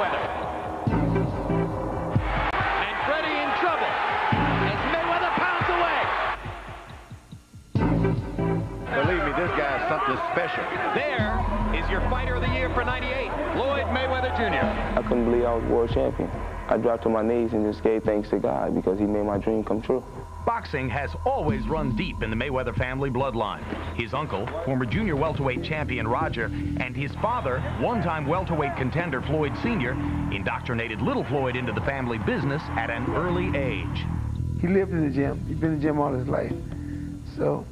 Mayweather. And Freddie in trouble as Mayweather pounds away. Believe me, this guy is something special. There is your fighter of the year for '98, Floyd Mayweather Jr. I couldn't believe I was world champion. I dropped to my knees and just gave thanks to God because he made my dream come true. Boxing has always run deep in the Mayweather family bloodline. His uncle, former junior welterweight champion Roger, and his father, one-time welterweight contender Floyd Sr., indoctrinated little Floyd into the family business at an early age. He lived in the gym. He's been in the gym all his life. So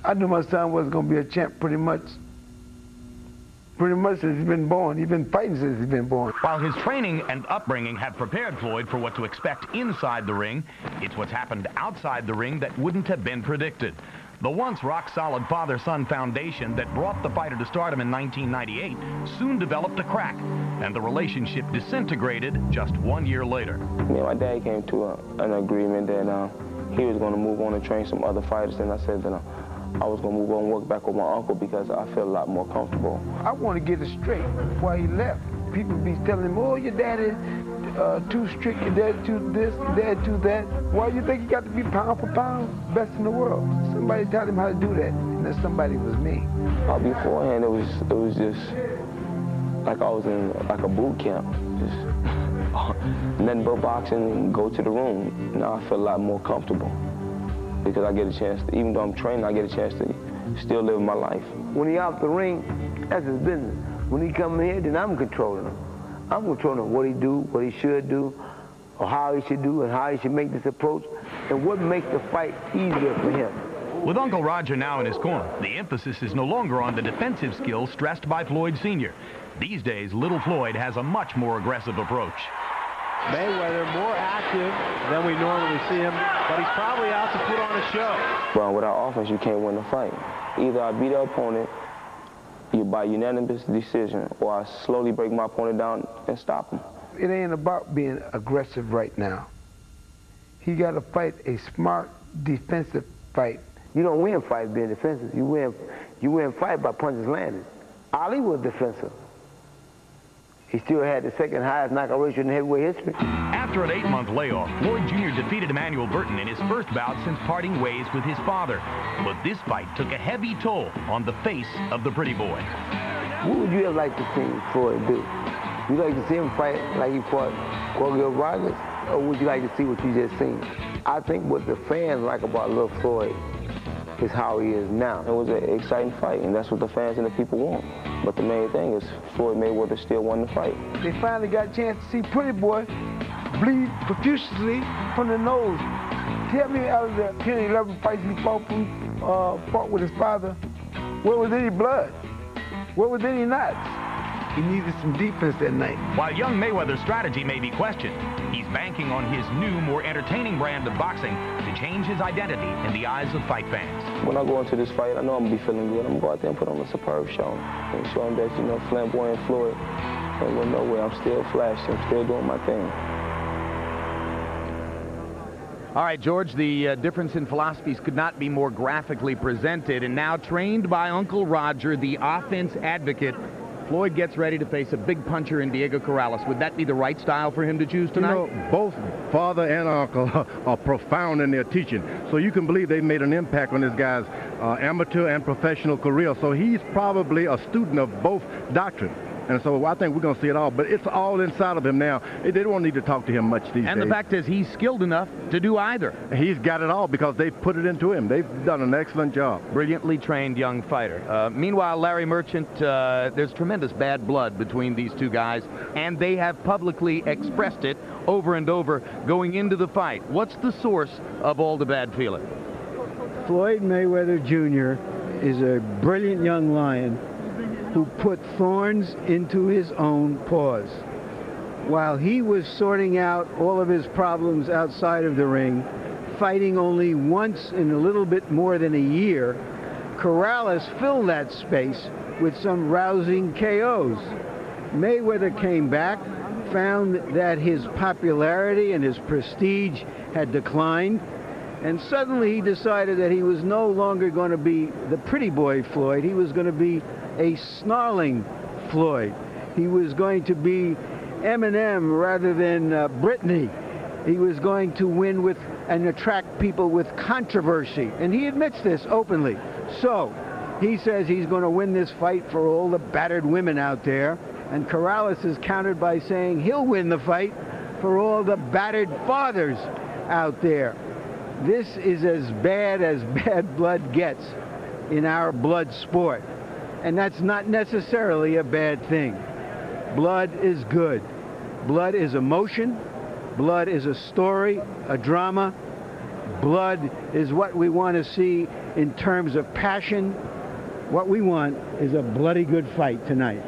I knew my son was going to be a champ pretty much since he's been born. He's been fighting since he's been born. While his training and upbringing have prepared Floyd for what to expect inside the ring, it's what's happened outside the ring that wouldn't have been predicted. The once rock-solid father-son foundation that brought the fighter to stardom in 1998 soon developed a crack, and the relationship disintegrated just 1 year later. Me and my dad came to an agreement that he was going to move on and train some other fighters, and I said that I was going to move on and work back with my uncle because I feel a lot more comfortable. I want to get it straight why he left. People be telling him, oh, your dad is too strict, your dad too this, your dad too that. Why do you think he got to be pound for pound best in the world? Somebody taught him how to do that, and that somebody was me. Beforehand, it was just like I was in like a boot camp. Just nothing but boxing and go to the room. Now I feel a lot more comfortable, because I get a chance to, even though I'm training, I get a chance to still live my life. When he out the ring, that's his business. When he come in here, then I'm controlling him. I'm controlling what he do, what he should do, or how he should do, and how he should make this approach, and what makes the fight easier for him. With Uncle Roger now in his corner, the emphasis is no longer on the defensive skills stressed by Floyd Sr. These days, little Floyd has a much more aggressive approach. Mayweather more active than we normally see him, but he's probably out to put on a show. But without offense, you can't win the fight. Either I beat the opponent by unanimous decision, or I slowly break my opponent down and stop him. It ain't about being aggressive right now. He got to fight a smart defensive fight. You don't win fights being defensive. You win fight by punches landed. Ali was defensive. He still had the second highest knockout ratio in heavyweight history. After an 8-month layoff, Floyd Jr. defeated Emmanuel Burton in his first bout since parting ways with his father. But this fight took a heavy toll on the face of the pretty boy. What would you have liked to see Floyd do? Would you like to see him fight like he fought Corrales, or would you like to see what you just seen? I think what the fans like about little Floyd is how he is now. It was an exciting fight, and that's what the fans and the people want. But the main thing is Floyd Mayweather still won the fight. They finally got a chance to see Pretty Boy bleed profusely from the nose. Tell me, out of the 10 or 11 fights he fought with his father, where was any blood? Where was any knots? He needed some defense that night. While young Mayweather's strategy may be questioned, he's banking on his new, more entertaining brand of boxing to change his identity in the eyes of fight fans. When I go into this fight, I know I'm going to be feeling good. I'm going to go out there and put on a superb show and show him that, you know, flamboyant Floyd ain't going nowhere. I'm still flashing. I'm still doing my thing. All right, George, the difference in philosophies could not be more graphically presented. And now, trained by Uncle Roger, the offense advocate, Floyd gets ready to face a big puncher in Diego Corrales. Would that be the right style for him to choose tonight? You know, both father and uncle are profound in their teaching. So you can believe they made an impact on this guy's amateur and professional career. So he's probably a student of both doctrine. And so I think we're going to see it all. But it's all inside of him now. They don't need to talk to him much these days. And the fact is he's skilled enough to do either. He's got it all because they've put it into him. They've done an excellent job. Brilliantly trained young fighter. Meanwhile, Larry Merchant, there's tremendous bad blood between these two guys, and they have publicly expressed it over and over going into the fight. What's the source of all the bad feeling? Floyd Mayweather Jr. is a brilliant young lion who put thorns into his own paws. While he was sorting out all of his problems outside of the ring, fighting only once in a little bit more than a year, Corrales filled that space with some rousing KOs. Mayweather came back, found that his popularity and his prestige had declined, and suddenly he decided that he was no longer going to be the pretty boy Floyd. He was going to be a snarling Floyd. He was going to be Eminem rather than Britney. He was going to win with and attract people with controversy, and he admits this openly. So he says he's going to win this fight for all the battered women out there, and Corrales is countered by saying he'll win the fight for all the battered fathers out there. This is as bad blood gets in our blood sport, and that's not necessarily a bad thing. Blood is good. Blood is emotion. Blood is a story, a drama. Blood is what we want to see in terms of passion. What we want is a bloody good fight tonight.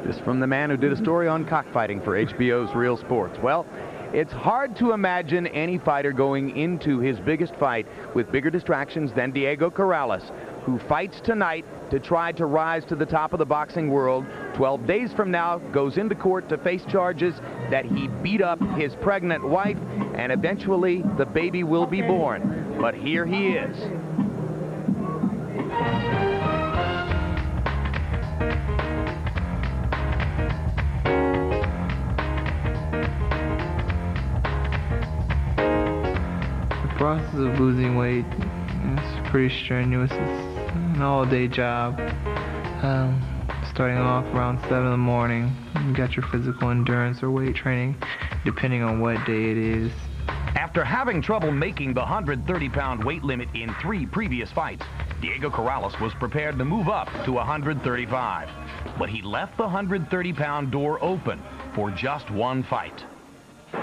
This from the man who did a story on cockfighting for HBO's Real Sports. Well, it's hard to imagine any fighter going into his biggest fight with bigger distractions than Diego Corrales, who fights tonight to try to rise to the top of the boxing world. 12 days from now, goes into court to face charges that he beat up his pregnant wife, and eventually the baby will be born. But here he is. The process of losing weight is pretty strenuous. It's an all-day job. Starting off around 7 in the morning, you got your physical endurance or weight training, depending on what day it is. After having trouble making the 130-pound weight limit in 3 previous fights, Diego Corrales was prepared to move up to 135. But he left the 130-pound door open for just one fight.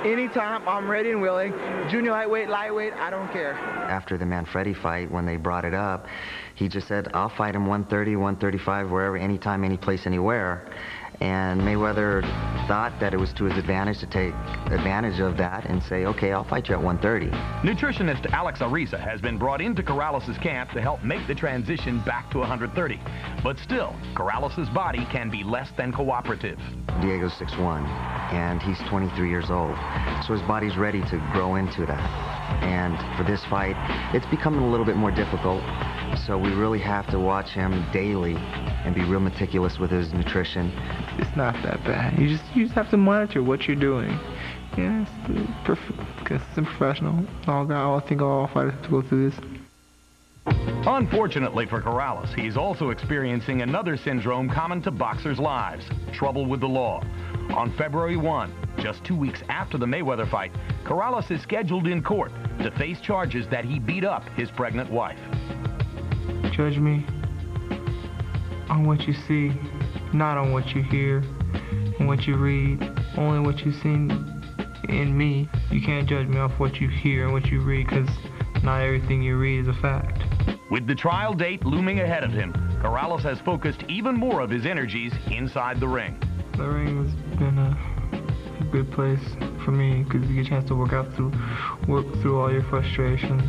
Anytime, I'm ready and willing. Junior lightweight, lightweight, I don't care. After the Manfredi fight, when they brought it up, he just said, I'll fight him 130, 135, wherever, anytime, any place, anywhere. And Mayweather thought that it was to his advantage to take advantage of that and say, okay, I'll fight you at 130. Nutritionist Alex Ariza has been brought into Corrales' camp to help make the transition back to 130. But still, Corrales' body can be less than cooperative. Diego's 6'1", and he's 23 years old. So his body's ready to grow into that. And for this fight, it's becoming a little bit more difficult. So we really have to watch him daily and be real meticulous with his nutrition. It's not that bad. You just have to monitor what you're doing. Yeah, it's professional. I think all fighters have to go through this. Unfortunately for Corrales, he's also experiencing another syndrome common to boxers' lives: trouble with the law. On February 1, just 2 weeks after the Mayweather fight, Corrales is scheduled in court to face charges that he beat up his pregnant wife. Judge me on what you see, not on what you hear and what you read, only what you've seen in me. You can't judge me off what you hear and what you read, because not everything you read is a fact. With the trial date looming ahead of him, Corrales has focused even more of his energies inside the ring. The ring has been a good place for me, because you get a chance to work through all your frustrations,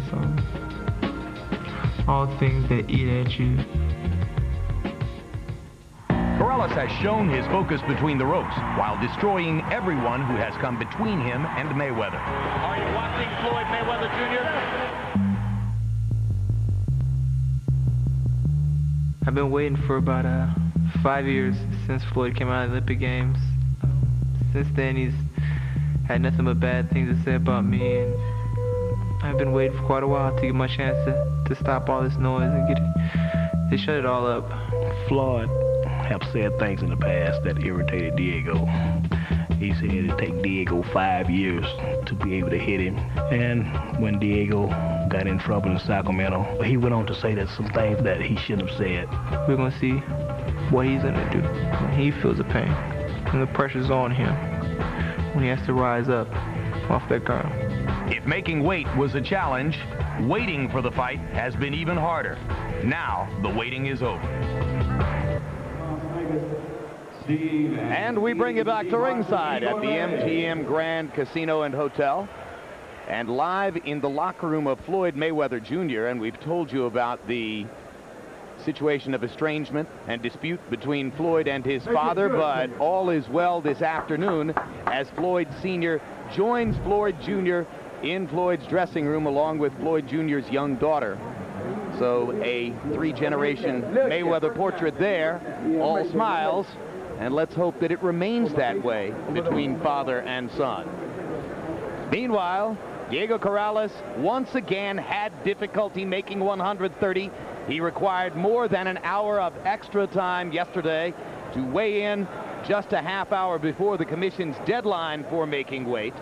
all the things that eat at you. Corrales has shown his focus between the ropes while destroying everyone who has come between him and Mayweather. Are you watching Floyd Mayweather Jr.? I've been waiting for about 5 years since Floyd came out of the Olympic Games. Since then, he's had nothing but bad things to say about me, and I've been waiting for quite a while to get my chance to stop all this noise and to shut it all up. Floyd have said things in the past that irritated Diego. He said it'd take Diego 5 years to be able to hit him. And when Diego got in trouble in Sacramento, he went on to say that some things that he shouldn't have said. We're going to see what he's going to do. He feels the pain, and the pressure's on him when he has to rise up off that ground. If making weight was a challenge, waiting for the fight has been even harder. Now, the waiting is over. And we bring you back to ringside at the MGM Grand Casino and Hotel. And live in the locker room of Floyd Mayweather Jr., and we've told you about the situation of estrangement and dispute between Floyd and his father, but all is well this afternoon as Floyd Sr. joins Floyd Jr. in Floyd's dressing room along with Floyd Jr.'s young daughter. So a three-generation Mayweather portrait there, all smiles, and let's hope that it remains that way between father and son. Meanwhile, Diego Corrales once again had difficulty making 130. He required more than an hour of extra time yesterday to weigh in just a half hour before the commission's deadline for making weight,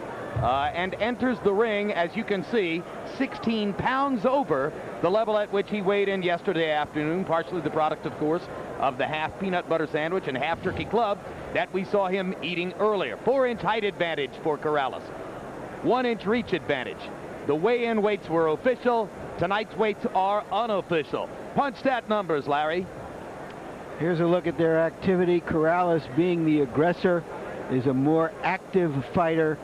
and enters the ring, as you can see, 16 pounds over the level at which he weighed in yesterday afternoon, partially the product, of course, of the half peanut butter sandwich and half turkey club that we saw him eating earlier. 4-inch height advantage for Corrales. 1-inch reach advantage. The weigh-in weights were official. Tonight's weights are unofficial. Punch stat numbers, Larry. Here's a look at their activity. Corrales, being the aggressor, is a more active fighter.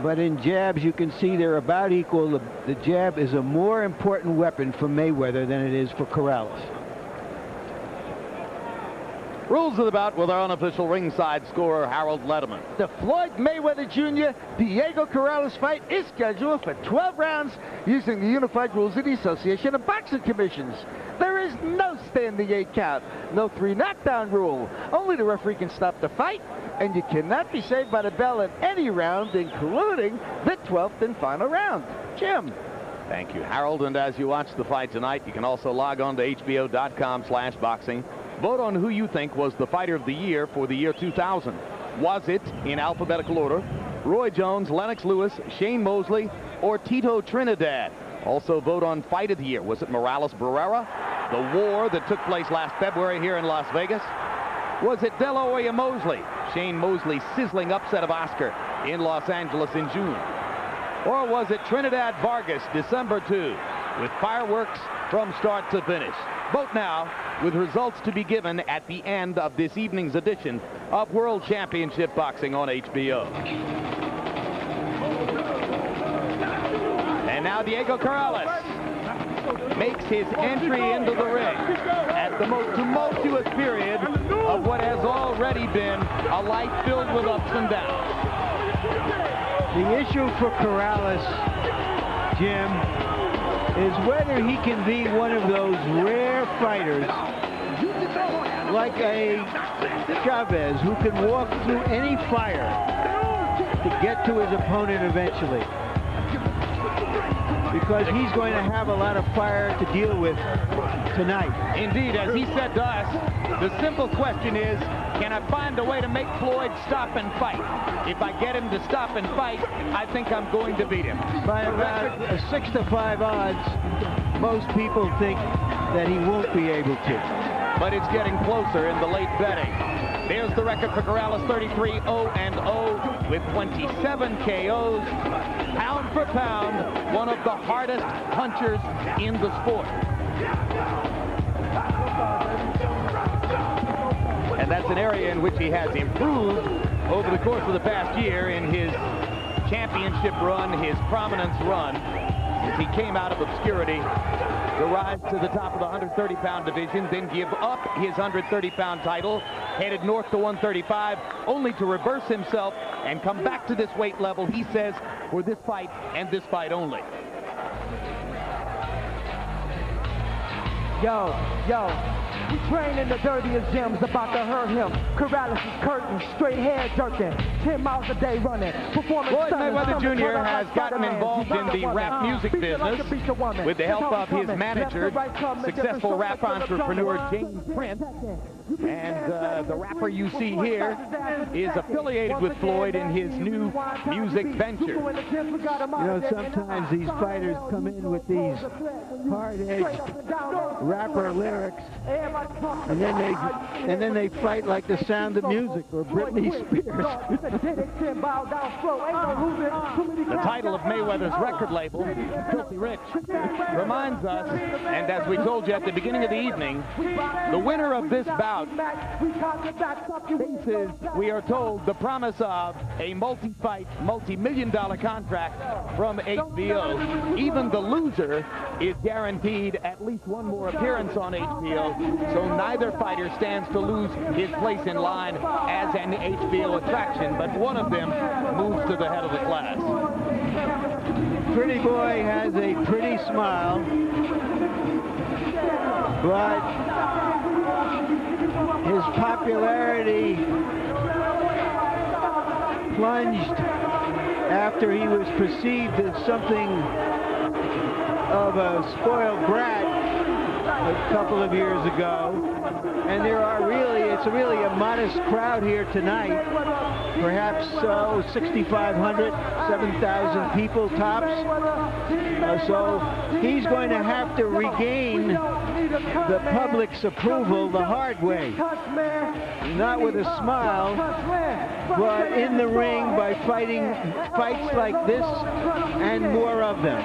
But in jabs, you can see they're about equal. The jab is a more important weapon for Mayweather than it is for Corrales. Rules of the bout with our unofficial ringside scorer, Harold Letterman. The Floyd Mayweather Jr. Diego Corrales fight is scheduled for 12 rounds using the unified rules of the Association of Boxing Commissions. There is no standing 8 count, no 3 knockdown rule. Only the referee can stop the fight, and you cannot be saved by the bell in any round, including the 12th and final round. Jim. Thank you, Harold. And as you watch the fight tonight, you can also log on to hbo.com/boxing. Vote on who you think was the fighter of the year for the year 2000. Was it, in alphabetical order, Roy Jones, Lennox Lewis, Shane Mosley, or Tito Trinidad? Also vote on fight of the year. Was it Morales Barrera, the war that took place last February here in Las Vegas? Was it De La Hoya Mosley, Shane Mosley's sizzling upset of Oscar in Los Angeles in June? Or was it Trinidad Vargas, December 2, with fireworks from start to finish? Vote now, with results to be given at the end of this evening's edition of World Championship Boxing on HBO. And now Diego Corrales makes his entry into the ring at the most tumultuous period of what has already been a life filled with ups and downs. The issue for Corrales, Jim, is whether he can be one of those rare fighters like a Chavez who can walk through any fire to get to his opponent eventually. Because he's going to have a lot of fire to deal with tonight. Indeed, as he said to us, the simple question is, can I find a way to make Floyd stop and fight? If I get him to stop and fight, I think I'm going to beat him. By about a 6-to-5 odds, most people think that he won't be able to. But it's getting closer in the late betting. There's the record for Corrales, 33-0-0 with 27 KOs. Pound for pound, one of the hardest punchers in the sport. And that's an area in which he has improved over the course of the past year in his championship run, his prominence run, as he came out of obscurity to rise to the top of the 130-pound division, then give up his 130-pound title, headed north to 135, only to reverse himself and come back to this weight level, he says, for this fight and this fight only. Yo, we train in the dirtiest gyms, about to hurt him. Corrales is curtain, straight hair jerking, 10 miles a day running. Floyd Mayweather Jr. has gotten involved in the rap music business with the help of his manager, successful rap entrepreneur James Prince. And the rapper you see here is affiliated with Floyd in his new music venture. You know, sometimes these fighters come in with these hard-edged rapper lyrics, and then they fight like The Sound of Music or Britney Spears. The title of Mayweather's record label, Filthy Rich, reminds us, and as we told you at the beginning of the evening, the winner of this bout faces, we are told, the promise of a multi-fight, multi-million-dollar contract from HBO. Even the loser is guaranteed at least one more appearance on HBO, so neither fighter stands to lose his place in line as an HBO attraction, but one of them moves to the head of the class. Pretty Boy has a pretty smile, but his popularity plunged after he was perceived as something of a spoiled brat a couple of years ago. And it's really a modest crowd here tonight. Perhaps 6,500, 7,000 people tops. So he's going to have to regain the public's approval the hard way. Not with a smile, but in the ring by fighting fights like this and more of them.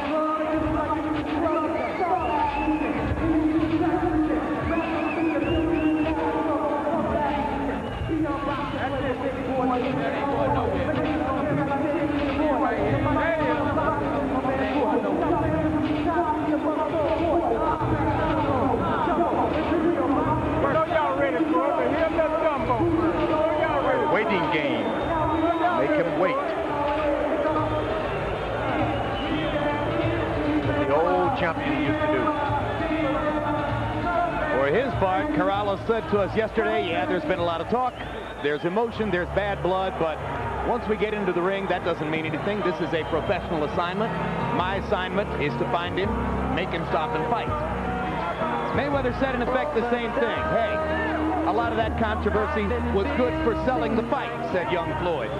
Waiting game. Make him wait. What the old champion used to do. For his part, Corrales said to us yesterday, yeah, there's been a lot of talk. There's emotion, there's bad blood, but once we get into the ring, that doesn't mean anything. This is a professional assignment. My assignment is to find him, make him stop and fight. Mayweather said in effect the same thing. Hey, a lot of that controversy was good for selling the fight, said young Floyd.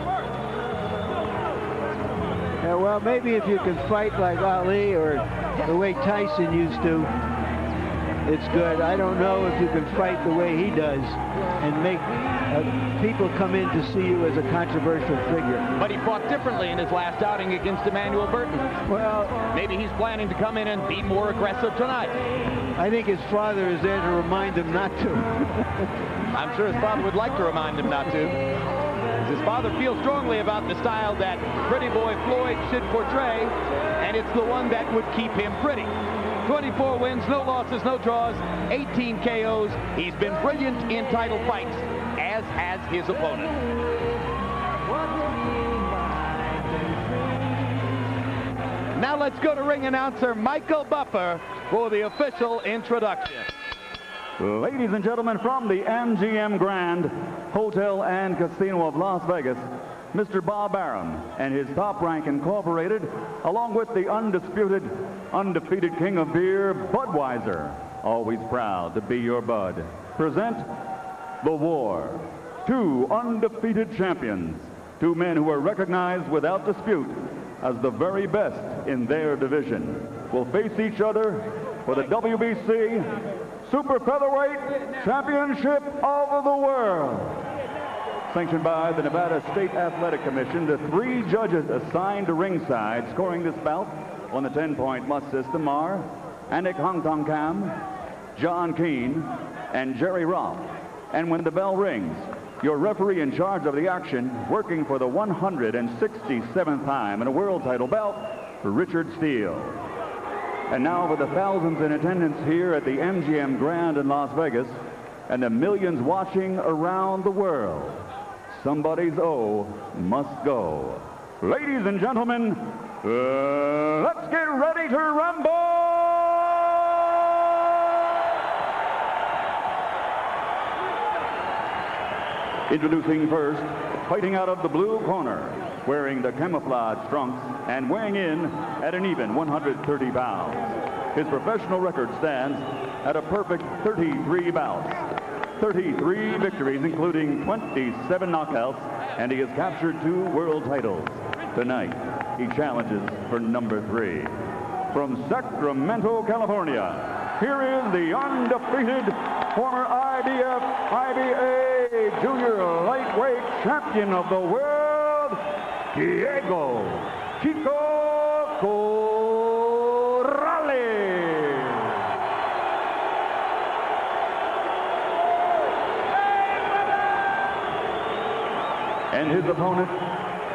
Yeah, well, maybe if you can fight like Ali or the way Tyson used to, it's good. I don't know if you can fight the way he does and make people come in to see you as a controversial figure. But he fought differently in his last outing against Emmanuel Burton. Well, maybe he's planning to come in and be more aggressive tonight. I think his father is there to remind him not to. I'm sure his father would like to remind him not to. His father feels strongly about the style that Pretty Boy Floyd should portray, and it's the one that would keep him pretty. 24 wins, no losses, no draws, 18 KOs. He's been brilliant in title fights, as has his opponent. Now let's go to ring announcer Michael Buffer for the official introduction. Ladies and gentlemen, from the MGM Grand Hotel and Casino of Las Vegas, Mr. Bob Arum and his Top Rank Incorporated, along with the undefeated king of beer, Budweiser, always proud to be your bud, present The War. Two undefeated champions, two men who are recognized without dispute as the very best in their division, will face each other for the WBC Super Featherweight Championship of the World. Sanctioned by the Nevada State Athletic Commission, the three judges assigned to ringside scoring this bout on the 10-point must system are Anik Hongtong-Kam, John Keane, and Jerry Roth. And when the bell rings, your referee in charge of the action, working for the 167th time in a world title bout, Richard Steele. And now for the thousands in attendance here at the MGM Grand in Las Vegas and the millions watching around the world, somebody's O must go. Ladies and gentlemen, let's get ready to rumble! Introducing first, fighting out of the blue corner, wearing the camouflage trunks and weighing in at an even 130 pounds. His professional record stands at a perfect 33 bouts, 33 victories, including 27 knockouts, and he has captured 2 world titles. Tonight, he challenges for number 3. From Sacramento, California, here is the undefeated former IBA junior lightweight champion of the world, Diego Chico Corrales. And his opponent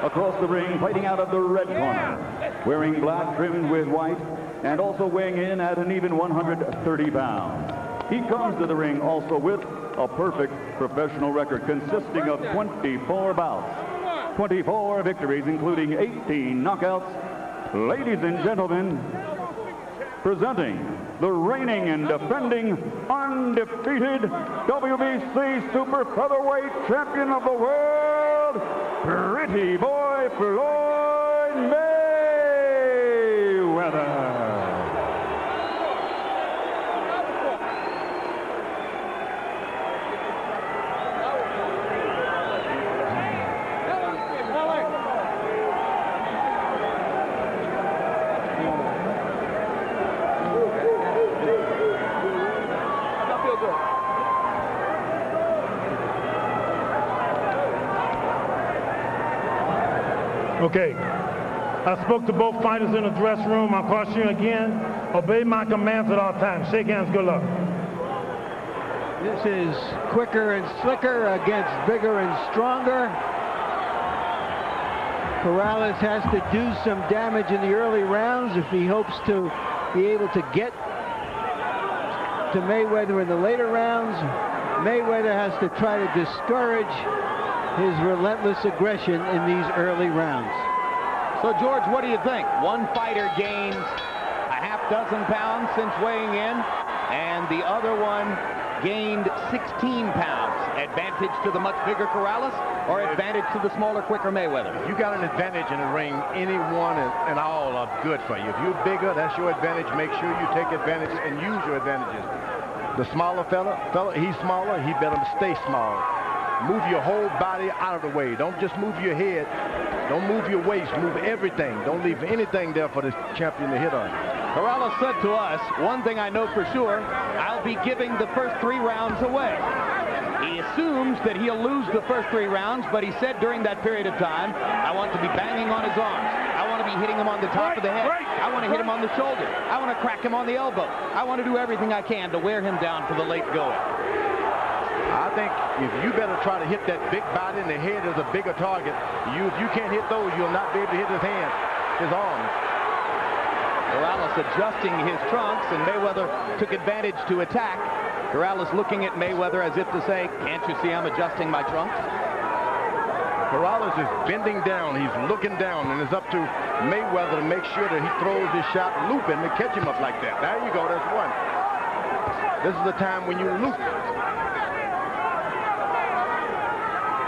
across the ring, fighting out of the red corner, wearing black trimmed with white and also weighing in at an even 130 pounds. He comes to the ring also with a perfect professional record consisting of 24 bouts, 24 victories, including 18 knockouts, Ladies and gentlemen, presenting the reigning and defending undefeated WBC super featherweight champion of the world, Pretty Boy Floyd Mayweather. Okay, I spoke to both fighters in the dressing room. I'll caution you again, obey my commands at all times. Shake hands, good luck. This is quicker and slicker against bigger and stronger. Corrales has to do some damage in the early rounds if he hopes to be able to get to Mayweather in the later rounds. Mayweather has to try to discourage his relentless aggression in these early rounds. So, George, what do you think? One fighter gains a half dozen pounds since weighing in, and the other one gained 16 pounds. Advantage to the much bigger Corrales, or advantage to the smaller, quicker Mayweather? If you got an advantage in the ring, any one and all are good for you. If you're bigger, that's your advantage. Make sure you take advantage and use your advantages. The smaller fella, he's smaller, he better stay small. Move your whole body out of the way. Don't just move your head. Don't move your waist. Move everything. Don't leave anything there for the champion to hit on. Corrales said to us, one thing I know for sure, I'll be giving the first 3 rounds away. He assumes that he'll lose the first 3 rounds, but he said during that period of time, I want to be banging on his arms. I want to be hitting him on the top of the head. I want to hit him on the shoulder. I want to crack him on the elbow. I want to do everything I can to wear him down for the late going. I think if you better try to hit that big body, and the head is a bigger target. If you can't hit those, you'll not be able to hit his hands, his arms. Corrales adjusting his trunks, and Mayweather took advantage to attack. Corrales looking at Mayweather as if to say, can't you see I'm adjusting my trunks? Corrales is bending down. He's looking down, and it's up to Mayweather to make sure that he throws his shot looping to catch him up like that. There you go. That's one. This is the time when you loop.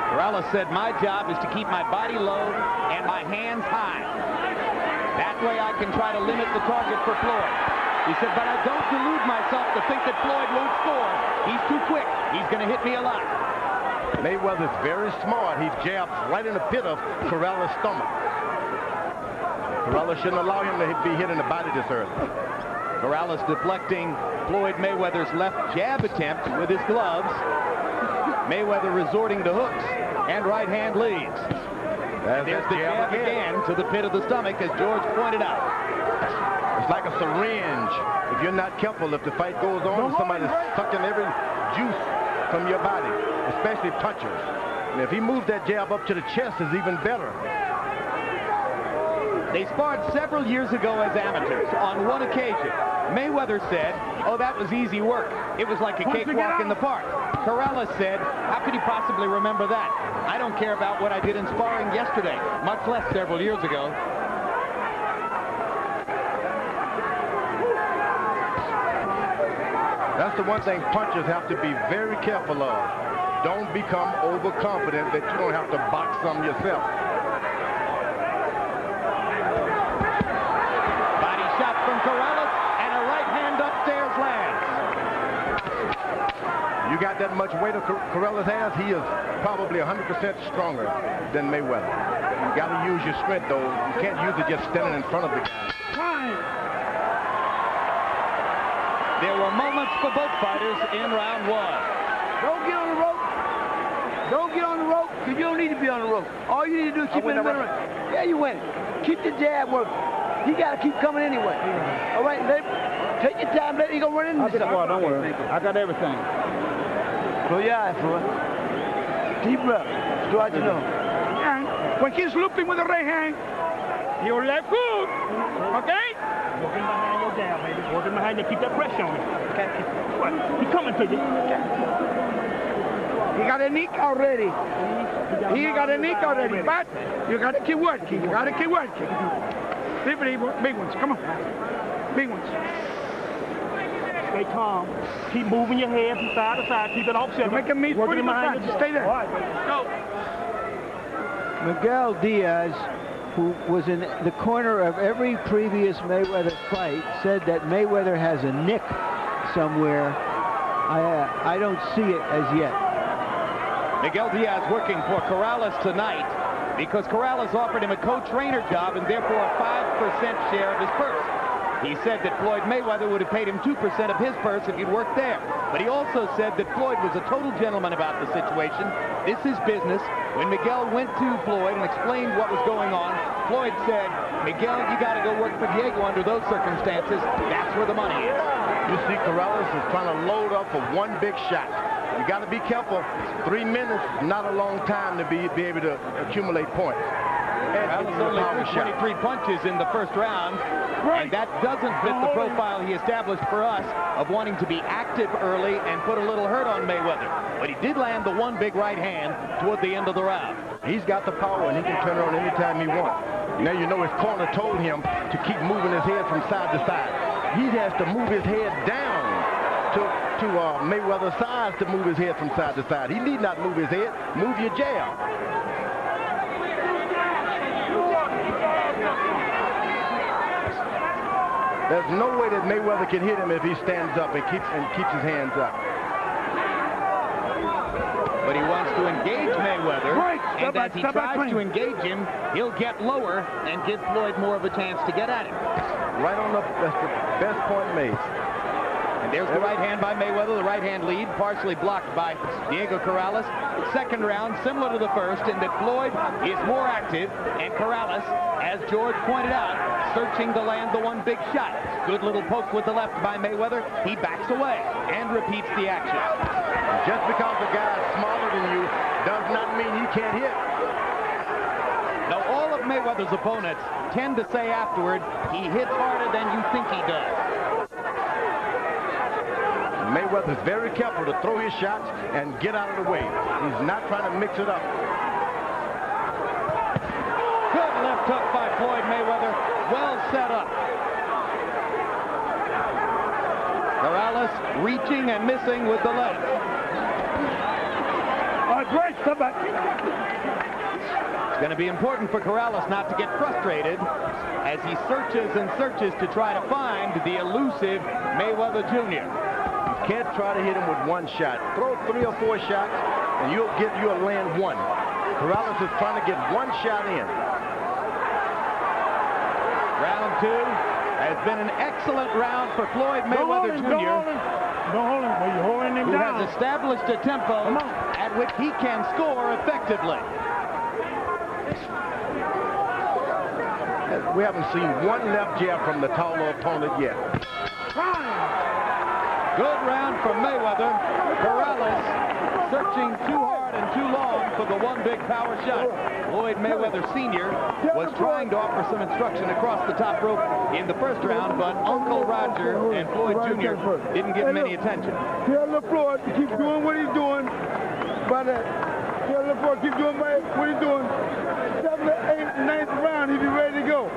Corrales said, my job is to keep my body low and my hands high. That way I can try to limit the target for Floyd. He said, but I don't delude myself to think that Floyd won't score. He's too quick. He's going to hit me a lot. Mayweather's very smart. He jabs right in the pit of Corrales' stomach. Corrales shouldn't allow him to be hitting the body this early. Corrales deflecting Floyd Mayweather's left jab attempt with his gloves. Mayweather resorting to hooks and right hand leads. There's the jab again to the pit of the stomach, as George pointed out. It's like a syringe. If you're not careful, if the fight goes on, somebody's sucking every juice from your body, especially punchers. And if he moves that jab up to the chest, it's even better. They sparred several years ago as amateurs. On one occasion, Mayweather said, oh, that was easy work. It was like a cakewalk in the park. Corrales said, how could you possibly remember that? I don't care about what I did in sparring yesterday, much less several years ago. That's the one thing punchers have to be very careful of. Don't become overconfident that you don't have to box some yourself. Body shot from Corrales, and a right hand upstairs lands. You got that much weight Corrales has, he is probably 100% stronger than Mayweather. You got to use your strength, though. You can't use it just standing in front of the guy. There were moments for both fighters in round 1. Don't get on the rope. Don't get on the rope, because you don't need to be on the rope. All you need to do is keep it in the middle. Yeah, you win. Keep the jab working. He got to keep coming anyway. All right, take your time. Let him go run in. Don't worry. I got everything. Close your eyes, Floyd. Deep breath. So I know. And when he's looping with the right hand, your left hook, okay? Working behind your jab, baby. Working behind you. Keep that pressure on him. Okay? He's coming to you. He got a nick already. He got a nick already, but you got to keep working. You got to keep working. Big ones. Come on. Big ones. Stay calm. Keep moving your head from side to side. Keep it off center. Make him meet Working behind you. Stay there. All right, go. Miguel Diaz, who was in the corner of every previous Mayweather fight, said that Mayweather has a nick somewhere. I don't see it as yet. Miguel Diaz working for Corrales tonight because Corrales offered him a co-trainer job and therefore a 5% share of his purse. He said that Floyd Mayweather would have paid him 2% of his purse if he'd worked there. But he also said that Floyd was a total gentleman about the situation. This is business. When Miguel went to Floyd and explained what was going on, Floyd said, Miguel, you got to go work for Diego under those circumstances. That's where the money is. You see Corrales is trying to load up for one big shot. You got to be careful. 3 minutes, not a long time to be able to accumulate points. Corrales only threw 23 punches in the first round, and that doesn't fit the profile he established for us of wanting to be active early and put a little hurt on Mayweather. But he did land the one big right hand toward the end of the round. He's got the power, and he can turn it on anytime he wants. Now you know his corner told him to keep moving his head from side to side. He has to move his head down to Mayweather's size to move his head from side to side. He need not move his head. Move your jab. There's no way that Mayweather can hit him if he stands up and keeps his hands up. But he wants to engage Mayweather, and as he tries to engage him, he'll get lower and give Floyd more of a chance to get at him. Right on the best point made. And there's the right hand by Mayweather, the right hand lead, partially blocked by Diego Corrales. Second round, similar to the first, in that Floyd is more active, and Corrales, as George pointed out, searching to land the one big shot. Good little poke with the left by Mayweather. He backs away and repeats the action. Just because a guy is smaller than you does not mean he can't hit. Now, all of Mayweather's opponents tend to say afterward, he hits harder than you think he does. Mayweather's very careful to throw his shots and get out of the way. He's not trying to mix it up. Good left hook by Floyd Mayweather. Well set up. Corrales reaching and missing with the left. Great, step back. It's going to be important for Corrales not to get frustrated as he searches and searches to try to find the elusive Mayweather Jr. You can't try to hit him with one shot. Throw 3 or 4 shots, and you'll land one. Corrales is trying to get one shot in. Round 2 has been an excellent round for Floyd Mayweather Jr. Don't hold him, but you're holding him who down. Has established a tempo at which he can score effectively. We haven't seen one left jab from the taller opponent yet. Good round for Mayweather. Corrales searching too hard and too long for the one big power shot. Floyd Mayweather Sr. was trying to offer some instruction across the top rope in the first round, but Uncle Roger and Floyd Jr. didn't give him any attention. Tell Floyd to keep doing what he's doing. Tell Floyd keep doing what he's doing. 7th, 8th, 9th round, he'll be ready to go.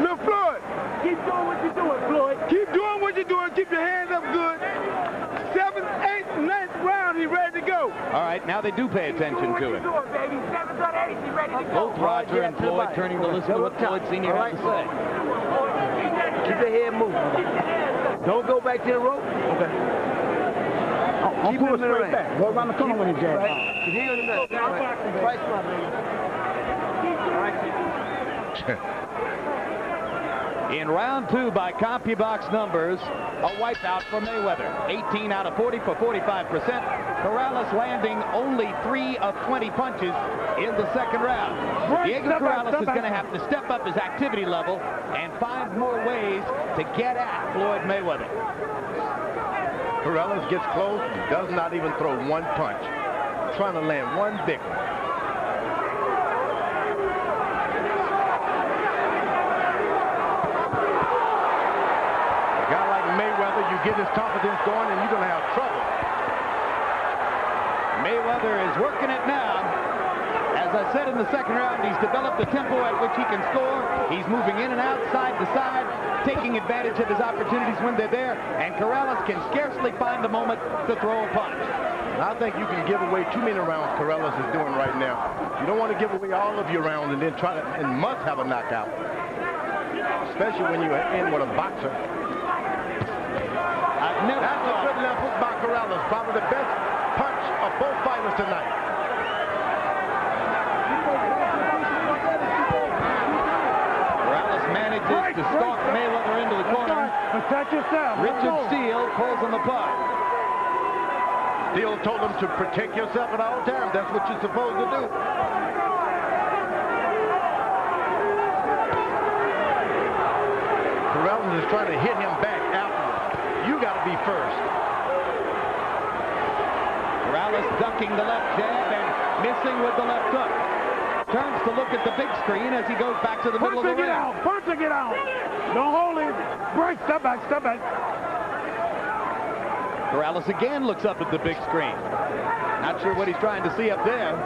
Look, Floyd. Keep doing what you're doing, Floyd. Keep doing what you're doing. Keep your hands up good. 7th, 8th, 9th round, he's ready to go. All right, now they do pay attention to him. Both Roger and Floyd turning to listen to what Floyd Sr. has to say. Keep your head moving. Don't go back to the rope. Okay. Keep him straight back. Go around the corner when he jabs. In round 2, by CompuBox numbers, a wipeout for Mayweather. 18 out of 40 for 45%. Corrales landing only 3 of 20 punches in the second round. Diego Corrales is going to have to step up his activity level and find more ways to get at Floyd Mayweather. Corrales gets close, does not even throw one punch. Trying to land one big one. Mayweather, you get his confidence going and you're going to have trouble. Mayweather is working it now as As I said in the second round, he's developed a tempo at which he can score. He's moving in and out, side to side, taking advantage of his opportunities when they're there, and Corrales can scarcely find a moment to throw a punch. I think you can give away too many rounds Corrales is doing right now. You don't want to give away all of your rounds and then try to and must have a knockout, especially when you're in with a boxer. That's a good left hook by Corrales, probably the best punch of both fighters tonight. Corrales manages to stalk Mayweather into the corner. Protect yourself. Richard Steele calls on the puck. Steele told him to protect yourself at all times. That's what you're supposed to do. Corrales is trying to hit him back afterwards. You got to be first. Corrales ducking the left jab and missing with the left hook. Turns to look at the big screen as he goes back to the middle of the ring. Punch to get out. Don't hold him. Break. Step back. Step back. Corrales again looks up at the big screen. Not sure what he's trying to see up there.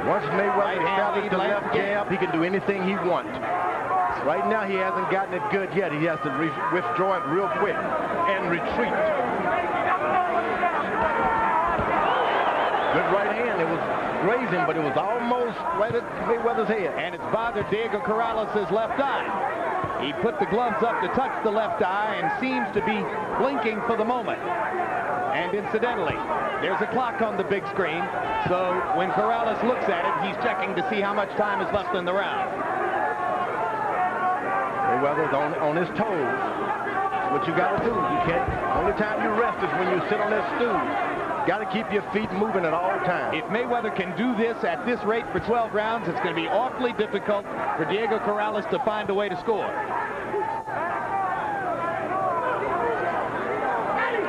Once Mayweather establishes the left jab, he can do anything he wants. Right now, he hasn't gotten it good yet. He has to withdraw it real quick and retreat. Good right hand. It was grazing, but it was almost right at Mayweather's head. And it's bothered Diego Corrales' left eye. He put the gloves up to touch the left eye and seems to be blinking for the moment. And incidentally, there's a clock on the big screen, so when Corrales looks at it, he's checking to see how much time is left in the round. Mayweather's on his toes. That's what you got to do. You can't. Only time you rest is when you sit on that stool. Got to keep your feet moving at all times. If Mayweather can do this at this rate for 12 rounds, it's going to be awfully difficult for Diego Corrales to find a way to score.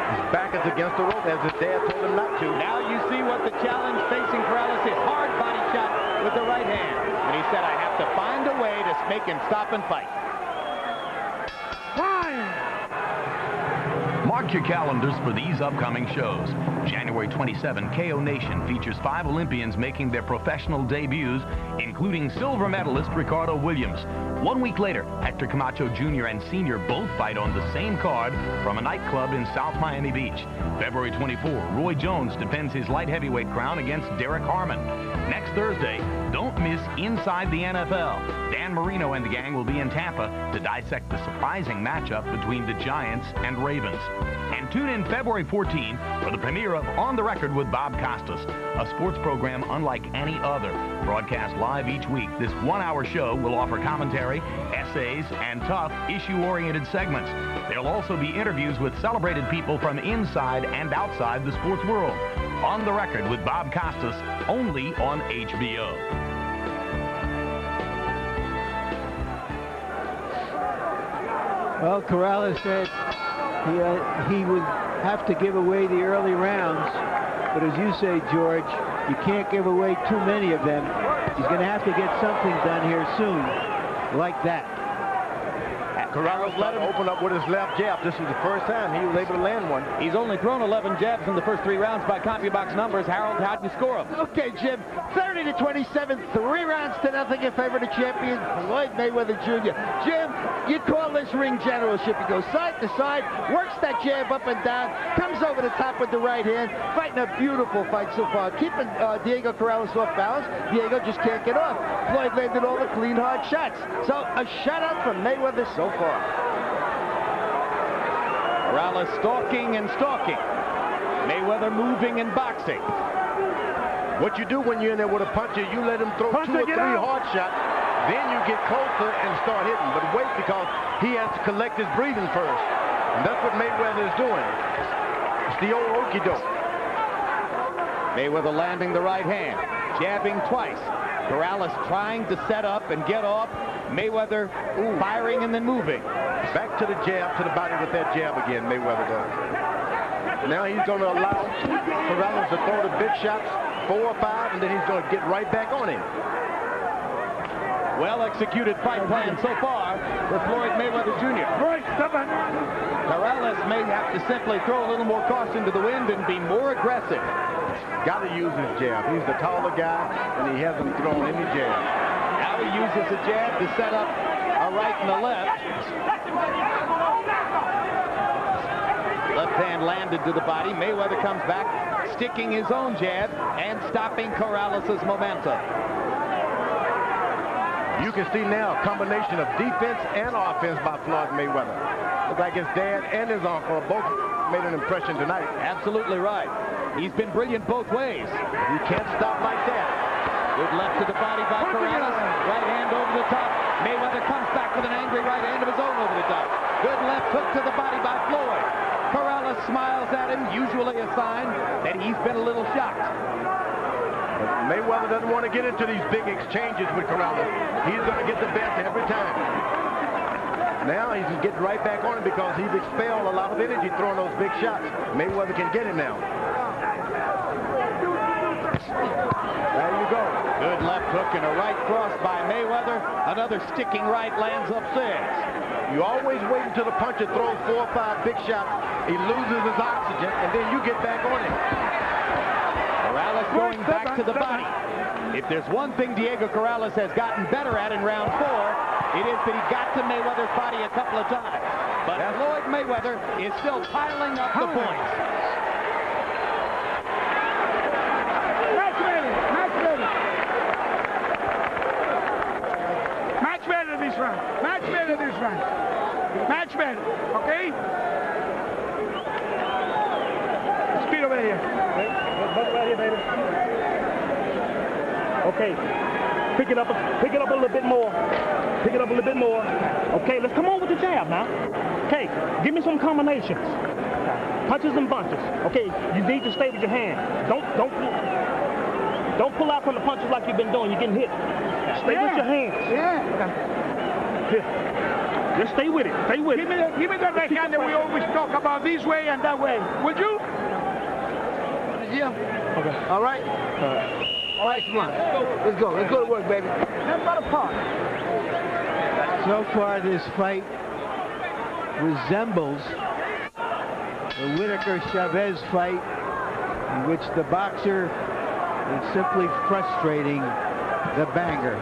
His back is against the rope as his dad told him not to. Now you see what the challenge facing Corrales is. Hard body shot with the right hand. And he said, I have to find a way to make him stop and fight. Mark your calendars for these upcoming shows. January 27, KO Nation features 5 Olympians making their professional debuts, including silver medalist Ricardo Williams. 1 week later, Hector Camacho Jr. and Sr. both fight on the same card from a nightclub in South Miami Beach. February 24, Roy Jones defends his light heavyweight crown against Derek Harmon. Next Thursday, don't miss Inside the NFL. Dan Marino and the gang will be in Tampa to dissect the surprising matchup between the Giants and Ravens. And tune in February 14 for the premiere of On the Record with Bob Costas, a sports program unlike any other. Broadcast live each week, this 1-hour show will offer commentary, essays, and tough, issue-oriented segments. There'll also be interviews with celebrated people from inside and outside the sports world. On the Record with Bob Costas, only on HBO. Well, Corrales said he would have to give away the early rounds, but as you say, George, you can't give away too many of them. He's going to have to get something done here soon, like that. Corrales let him open up with his left jab. This was the first time he was able to land one. He's only thrown 11 jabs in the first 3 rounds by CompuBox numbers. Harold, how'd you score him? Okay, Jim, 30-27, 3 rounds to nothing in favor of the champion, Floyd Mayweather Jr. Jim, you call this ring generalship. He goes side to side, works that jab up and down, comes over the top with the right hand, fighting a beautiful fight so far, keeping Diego Corrales off balance. Diego just can't get off. Floyd landed all the clean, hard shots. So a shutout from Mayweather so far. Corrales stalking and stalking. Mayweather moving and boxing. What you do when you're in there with a puncher, you let him throw 2 or 3 hard shots, then you get closer and start hitting. But wait, because he has to collect his breathing first. And that's what Mayweather is doing. It's the old okey-doke. Mayweather landing the right hand, jabbing twice. Corrales trying to set up and get off. Mayweather firing and then moving. Back to the jab, to the body with that jab again, Mayweather does. Now he's going to allow Corrales to throw the big shots, 4 or 5, and then he's going to get right back on him. Well-executed fight plan so far for Floyd Mayweather Jr. Break, step back. Corrales may have to simply throw a little more caution to the wind and be more aggressive. Got to use his jab. He's the taller guy, and he hasn't thrown any jab. Now he uses a jab to set up a right and a left. Left hand landed to the body. Mayweather comes back, sticking his own jab and stopping Corrales' momentum. You can see now a combination of defense and offense by Floyd Mayweather. Looks like his dad and his uncle both made an impression tonight. Absolutely right. He's been brilliant both ways. You can't stop like that. Good left to the body by Corrales. Right hand over the top. Mayweather comes back with an angry right hand of his own over the top. Good left hook to the body by Floyd. Corrales smiles at him, usually a sign that he's been a little shocked. But Mayweather doesn't want to get into these big exchanges with Corrales. He's going to get the best every time. Now he's getting right back on him because he's expelled a lot of energy throwing those big shots. Mayweather can get him now. There you go. Good left hook and a right cross by Mayweather. Another sticking right lands upstairs. You always wait until the puncher throws 4 or 5 big shots. He loses his oxygen, and then you get back on him. Corrales going back to the body. If there's one thing Diego Corrales has gotten better at in round 4, it is that he got to Mayweather's body a couple of times. But Floyd Mayweather is still piling up the points. Match ready. Match ready. Match ready this round. Match ready this round. Match ready. Okay? Speed over here. Right here, baby. Okay. Pick it up a little bit more. Pick it up a little bit more. Okay, let's come on with the jab now. Okay, give me some combinations. Punches and bunches. Okay, you need to stay with your hand. Don't pull out from the punches like you've been doing. You're getting hit. Stay with your hands. Yeah. Here. Just stay with it. Stay with it. Give me that right hand that we always talk about, this way and that way. Would you? Yeah. Okay. All right. All right, come on. Let's go. Let's go to work, baby. That's not a part. So far, this fight resembles the Whitaker-Chavez fight, in which the boxer is simply frustrating the banger.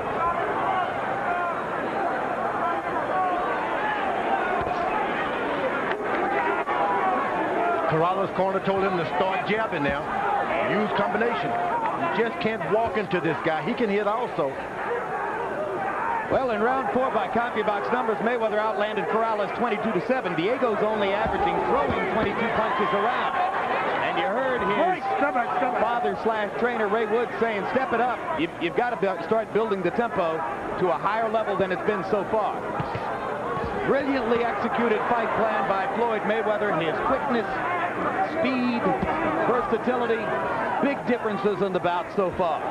Corrales' corner told him to start jabbing now. Use combination. You just can't walk into this guy. He can hit also. Well, in round 4 by CompuBox numbers, Mayweather outlanded Corrales 22-7. Diego's only averaging throwing 22 punches around. And you heard his father/trainer Ray Woods saying, step it up. You've got to start building the tempo to a higher level than it's been so far. Brilliantly executed fight plan by Floyd Mayweather. His quickness, speed, versatility, big differences in the bout so far.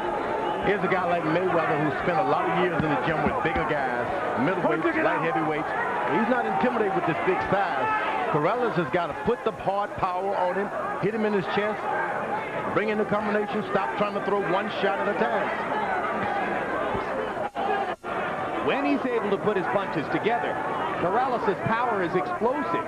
Here's a guy like Mayweather who spent a lot of years in the gym with bigger guys, middleweights, light heavyweights. He's not intimidated with this big size. Corrales has got to put the hard power on him, hit him in his chest, bring in the combination, stop trying to throw one shot at a time. When he's able to put his punches together, Corrales' power is explosive.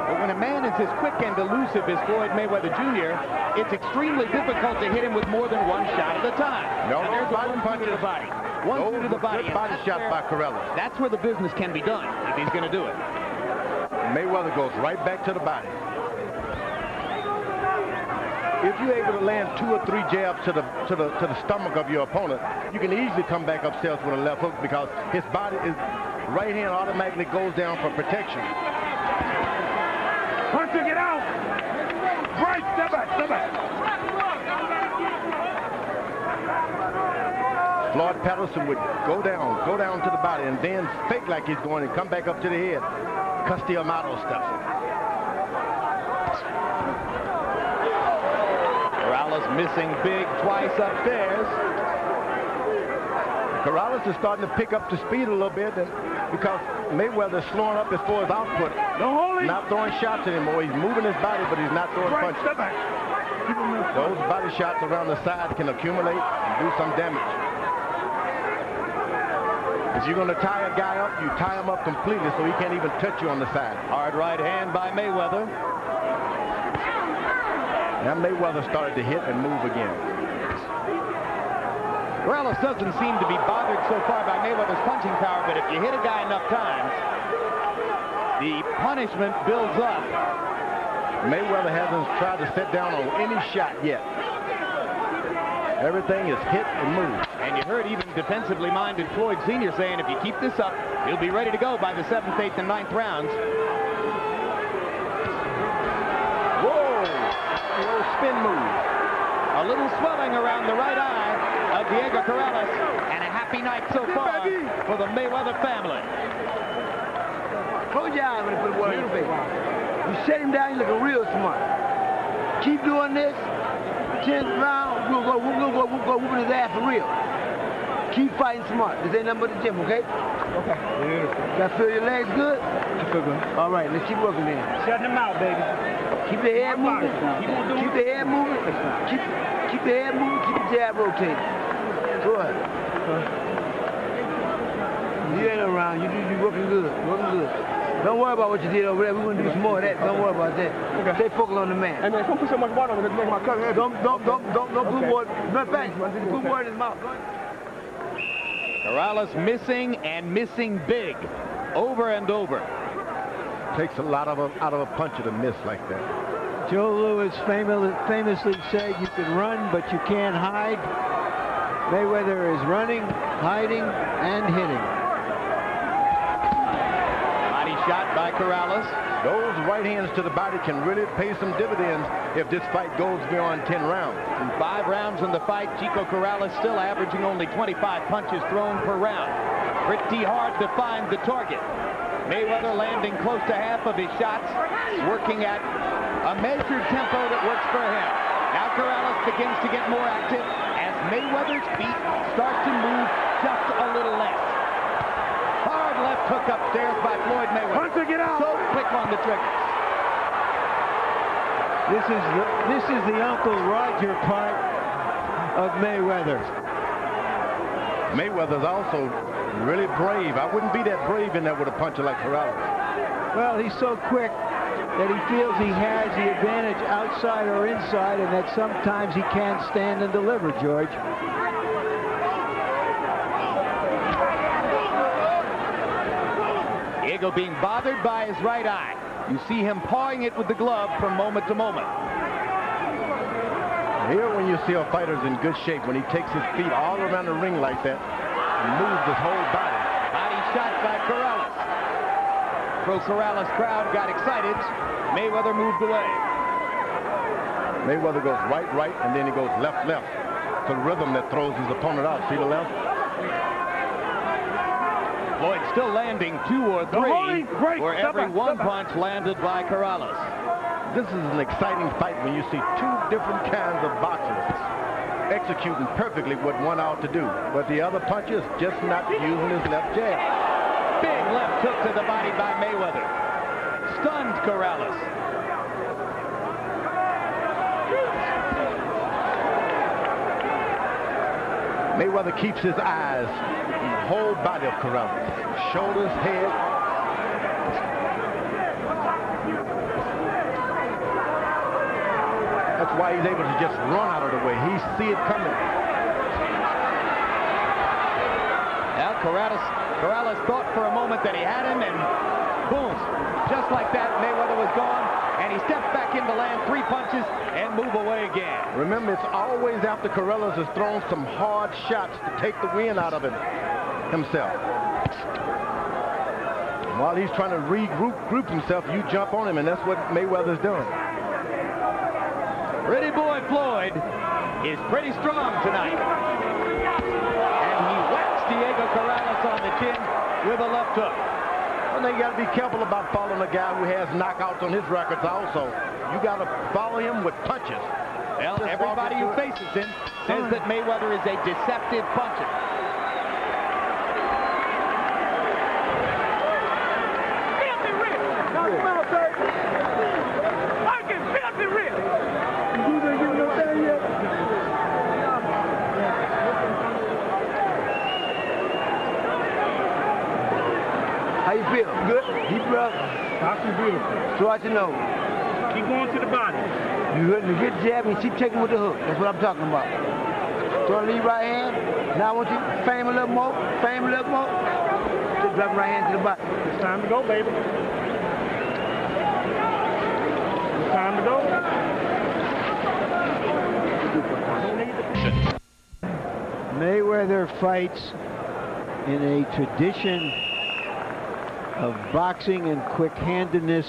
But when a man is as quick and elusive as Floyd Mayweather Jr., it's extremely difficult to hit him with more than one shot at a time. No, there's body one punches. to the body. One to the body. Good body shot by Corrales. That's where the business can be done if he's going to do it. Mayweather goes right back to the body. If you're able to land 2 or 3 jabs to the stomach of your opponent, you can easily come back upstairs with a left hook because his body is right hand automatically goes down for protection. Punch to get out. Right, step back, step back. Floyd Patterson would go down to the body and then fake like he's going and come back up to the head. Castillo-Mato stuff. Corrales missing big twice upstairs. Corrales is starting to pick up the speed a little bit because Mayweather is slowing up as far as output. Not throwing shots anymore. He's moving his body, but he's not throwing punches. Those body shots around the side can accumulate and do some damage. If you're going to tie a guy up, you tie him up completely so he can't even touch you on the side. Hard right hand by Mayweather. Now Mayweather started to hit and move again. Corrales doesn't seem to be bothered so far by Mayweather's punching power, but if you hit a guy enough times, the punishment builds up. Mayweather hasn't tried to sit down on any shot yet. Everything is hit and moved. And you heard even defensively minded Floyd Sr. saying if you keep this up, he'll be ready to go by the 7th, 8th, and 9th rounds. Whoa! A little spin move. A little swelling around the right eye of Diego Corrales, and a happy night so far for the Mayweather family. Close your eyes when you put the water in your face. You set him down, you're looking real smart. Keep doing this. 10th round, we'll go whooping his ass for real. Keep fighting smart. This ain't nothing but the gym, okay? Okay. Beautiful. Feel your legs good? I feel good. All right, let's keep working then. Shut him out, baby. Keep the head moving. Keep the head moving. Keep the head moving. Keep the jab rotating. Go ahead. You ain't around. You working good. Working good. Don't worry about what you did over there. We're gonna do some more of that. Don't worry about that. Okay. Stay focused on the man. Hey man, don't put so much water on it to make my cut. Don't put water. Matter of fact, put water in his mouth. Corrales missing and missing big, over and over. Takes a lot out of a puncher to miss like that. Joe Louis famously said you can run, but you can't hide. Mayweather is running, hiding, and hitting. Shot by Corrales. Those right hands to the body can really pay some dividends if this fight goes beyond 10 rounds. In 5 rounds in the fight, Chico Corrales still averaging only 25 punches thrown per round. Pretty hard to find the target. Mayweather landing close to half of his shots, working at a measured tempo that works for him. Now Corrales begins to get more active as Mayweather's feet start to move just a little less. Hard left hook upstairs by Floyd Mayweather. Hunter, get out! So quick on the trigger. This is the Uncle Roger part of Mayweather. Mayweather's also really brave. I wouldn't be that brave in there with a puncher like Corrales. Well, he's so quick that he feels he has the advantage outside or inside, and that sometimes he can't stand and deliver, George. Diego being bothered by his right eye. You see him pawing it with the glove from moment to moment. Here when you see a fighter's in good shape, when he takes his feet all around the ring like that and moves his whole body. Body shot by Corrales. Pro-Corrales crowd got excited. Mayweather moved away. Mayweather goes right, and then he goes left. It's a rhythm that throws his opponent out. See the left? Floyd still landing 2 or 3 for every one punch landed by Corrales. This is an exciting fight when you see 2 different kinds of boxers executing perfectly what one ought to do. But the other puncher is just not using his left jab. Big left hook to the body by Mayweather. Stunned Corrales. Mayweather keeps his eyes on the whole body of Corrales. Shoulders, head. That's why he's able to just run out of the way. He see it coming. Now Corrales thought for a moment that he had him, and boom, just like that, Mayweather was gone, and he stepped back in to land 3 punches and move away again. Remember, it's always after Corrales has thrown some hard shots to take the wind out of it himself. And while he's trying to regroup himself, you jump on him, and that's what Mayweather's doing. Pretty boy Floyd is pretty strong tonight. And he whacks Diego Corrales on the chin with a left hook. Well, you got to be careful about following a guy who has knockouts on his records also. You got to follow him with punches. Well, everybody who faces him says that Mayweather is a deceptive puncher. Filthy rip! Knock him out, baby! Working filthy rip! You didn't give me no thing yet? Beautiful. So watch your nose. Keep going to the body. You hit the good jab and keep taking with the hook. That's what I'm talking about. Throw the lead right hand. Now I want you to fame a little more. Fame a little more. Just drop right hand to the body. It's time to go, baby. It's time to go. Mayweather fights in a tradition of boxing and quick-handedness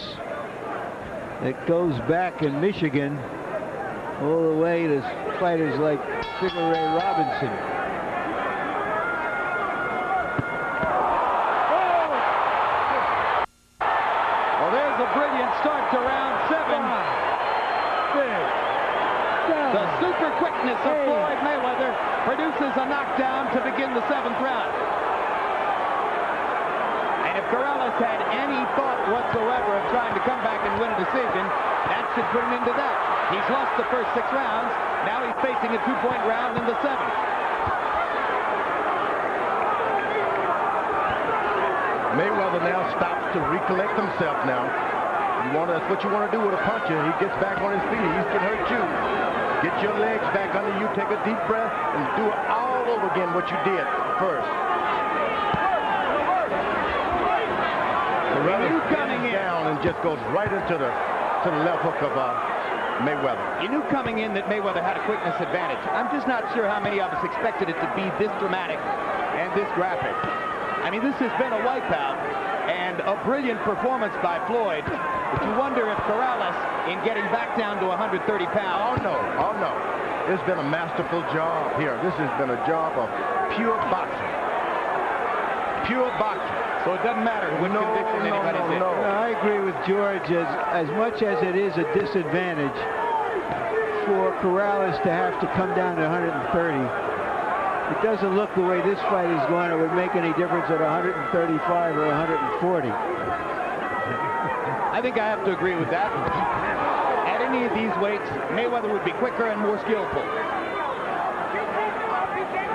that goes back in Michigan all the way to fighters like Figure Ray Robinson. Well, there's a brilliant start to round 7. The super quickness of Floyd Mayweather produces a knockdown to begin the 7th round. And if Corrales had any thought whatsoever of trying to come back and win a decision, that should put him into that. He's lost the first 6 rounds. Now he's facing a 2-point round in the 7th. Mayweather now stops to recollect himself now. That's what you want to do with a puncher. He gets back on his feet. He can hurt you. Get your legs back under you, take a deep breath, and do it all over again what you did first. Corrales coming down and just goes right into the left hook of Mayweather. You knew coming in that Mayweather had a quickness advantage. I'm just not sure how many of us expected it to be this dramatic and this graphic. I mean, this has been a wipeout and a brilliant performance by Floyd. But you wonder if Corrales, in getting back down to 130 pounds... Oh, no. It's been a masterful job here. This has been a job of pure boxing. Pure boxing. So it doesn't matter what condition anybody's in. No, I agree with George. As much as it is a disadvantage for Corrales to have to come down to 130, it doesn't look the way this fight is going. It would make any difference at 135 or 140. I think I have to agree with that. At any of these weights, Mayweather would be quicker and more skillful.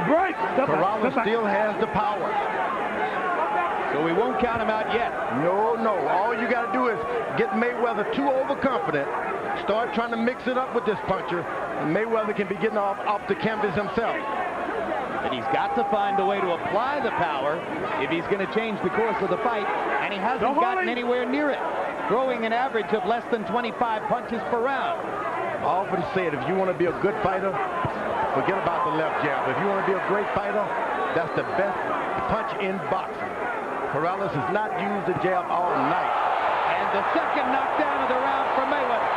Right. Corrales still has the power. So we won't count him out yet. No. All you got to do is get Mayweather too overconfident, start trying to mix it up with this puncher, and Mayweather can be getting off the canvas himself. But he's got to find a way to apply the power if he's going to change the course of the fight, and he hasn't gotten anywhere near it, throwing an average of less than 25 punches per round. I often say it, if you want to be a good fighter, forget about the left jab. If you want to be a great fighter, that's the best punch in boxing. Corrales has not used the jab all night. And the second knockdown of the round for Mayweather.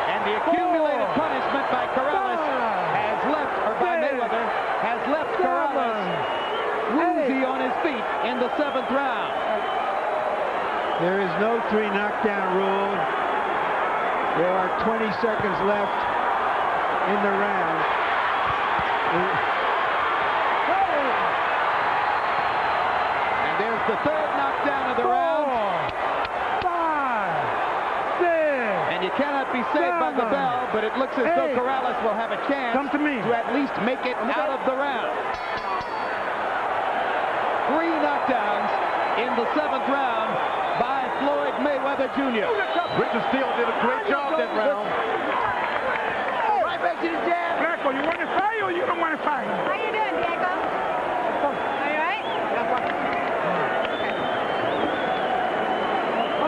And the accumulated punishment by Corrales has left Corrales woozy on his feet in the 7th round. There is no 3 knockdown rule. There are 20 seconds left in the round. And there's the 3rd knockdown of the round. 5, 6. And you cannot be saved by the bell, but it looks as though Corrales will have a chance to at least make it out of the round. 3 knockdowns in the 7th round by Floyd Mayweather Jr. Richard Steele did a great job that round. Right back to the jab. Greco, you want to fight or you don't want to fight? How you doing, Diego? Are you right?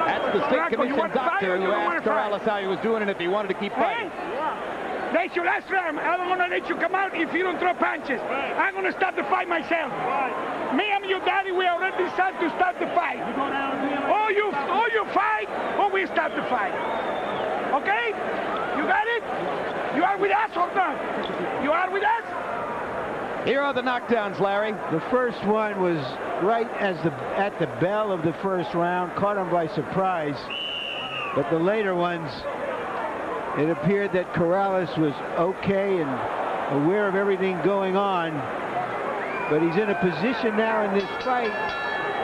That's the state commission doctor who asked Corrales how he was doing and if he wanted to keep fighting. That's your last round. I don't want to let you come out if you don't throw punches. I'm going to start the fight myself. Me and your daddy, we already decided to start the fight. Or you fight, or we start the fight. Okay? You got it? You are with us or not? You are with us? Here are the knockdowns, Larry. The first one was right at the bell of the first round, caught him by surprise. But the later ones, it appeared that Corrales was okay and aware of everything going on. But he's in a position now in this fight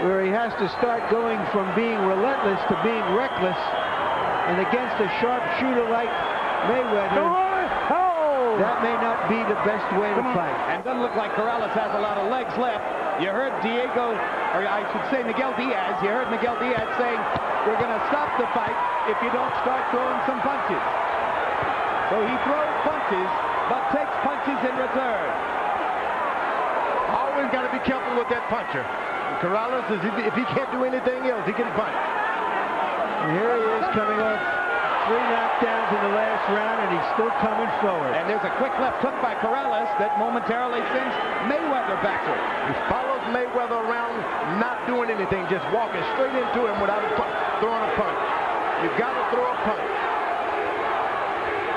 where he has to start going from being relentless to being reckless. And against a sharpshooter like Mayweather, that may not be the best way to fight. And doesn't look like Corrales has a lot of legs left. You heard Diego or I should say Miguel Diaz. You heard Miguel Diaz saying, we're going to stop the fight if you don't start throwing some punches. So he throws punches, but takes punches in return. Always got to be careful with that puncher. Corrales, if he can't do anything else, he can punch. And here he is coming off 3 knockdowns in the last round, and he's still coming forward. And there's a quick left hook by Corrales that momentarily sends Mayweather backward. He follows Mayweather around, not doing anything, just walking straight into him without throwing a punch. You've got to throw a punch.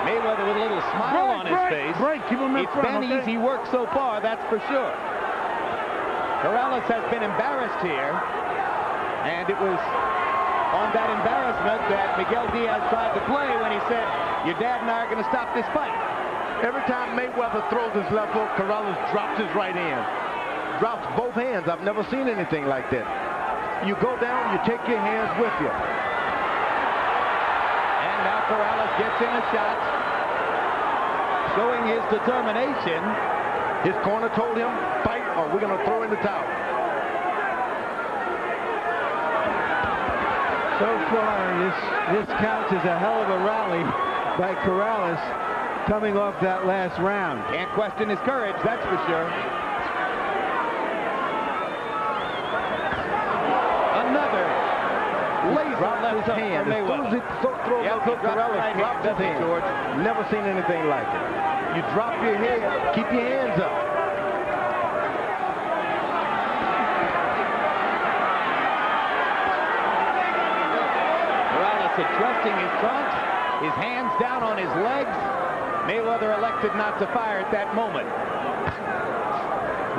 Mayweather with a little smile on his face. Keep him in it's front, been easy work so far, that's for sure. Corrales has been embarrassed here, and it was on that embarrassment that Miguel Diaz tried to play when he said, your dad and I are going to stop this fight. Every time Mayweather throws his left hook, Corrales drops his right hand. Drops both hands. I've never seen anything like that. You go down, you take your hands with you. And now Corrales gets in a shot, showing his determination. His corner told him, fight or we're going to throw in the towel. So far, this counts as a hell of a rally by Corrales coming off that last round. Can't question his courage, that's for sure. Another laser left hook hand. for Mayweather. Corrales dropped his hand. George. Never seen anything like it. You drop your head, keep your hands up. Corrales adjusting his trunks, his hands down on his legs. Mayweather elected not to fire at that moment.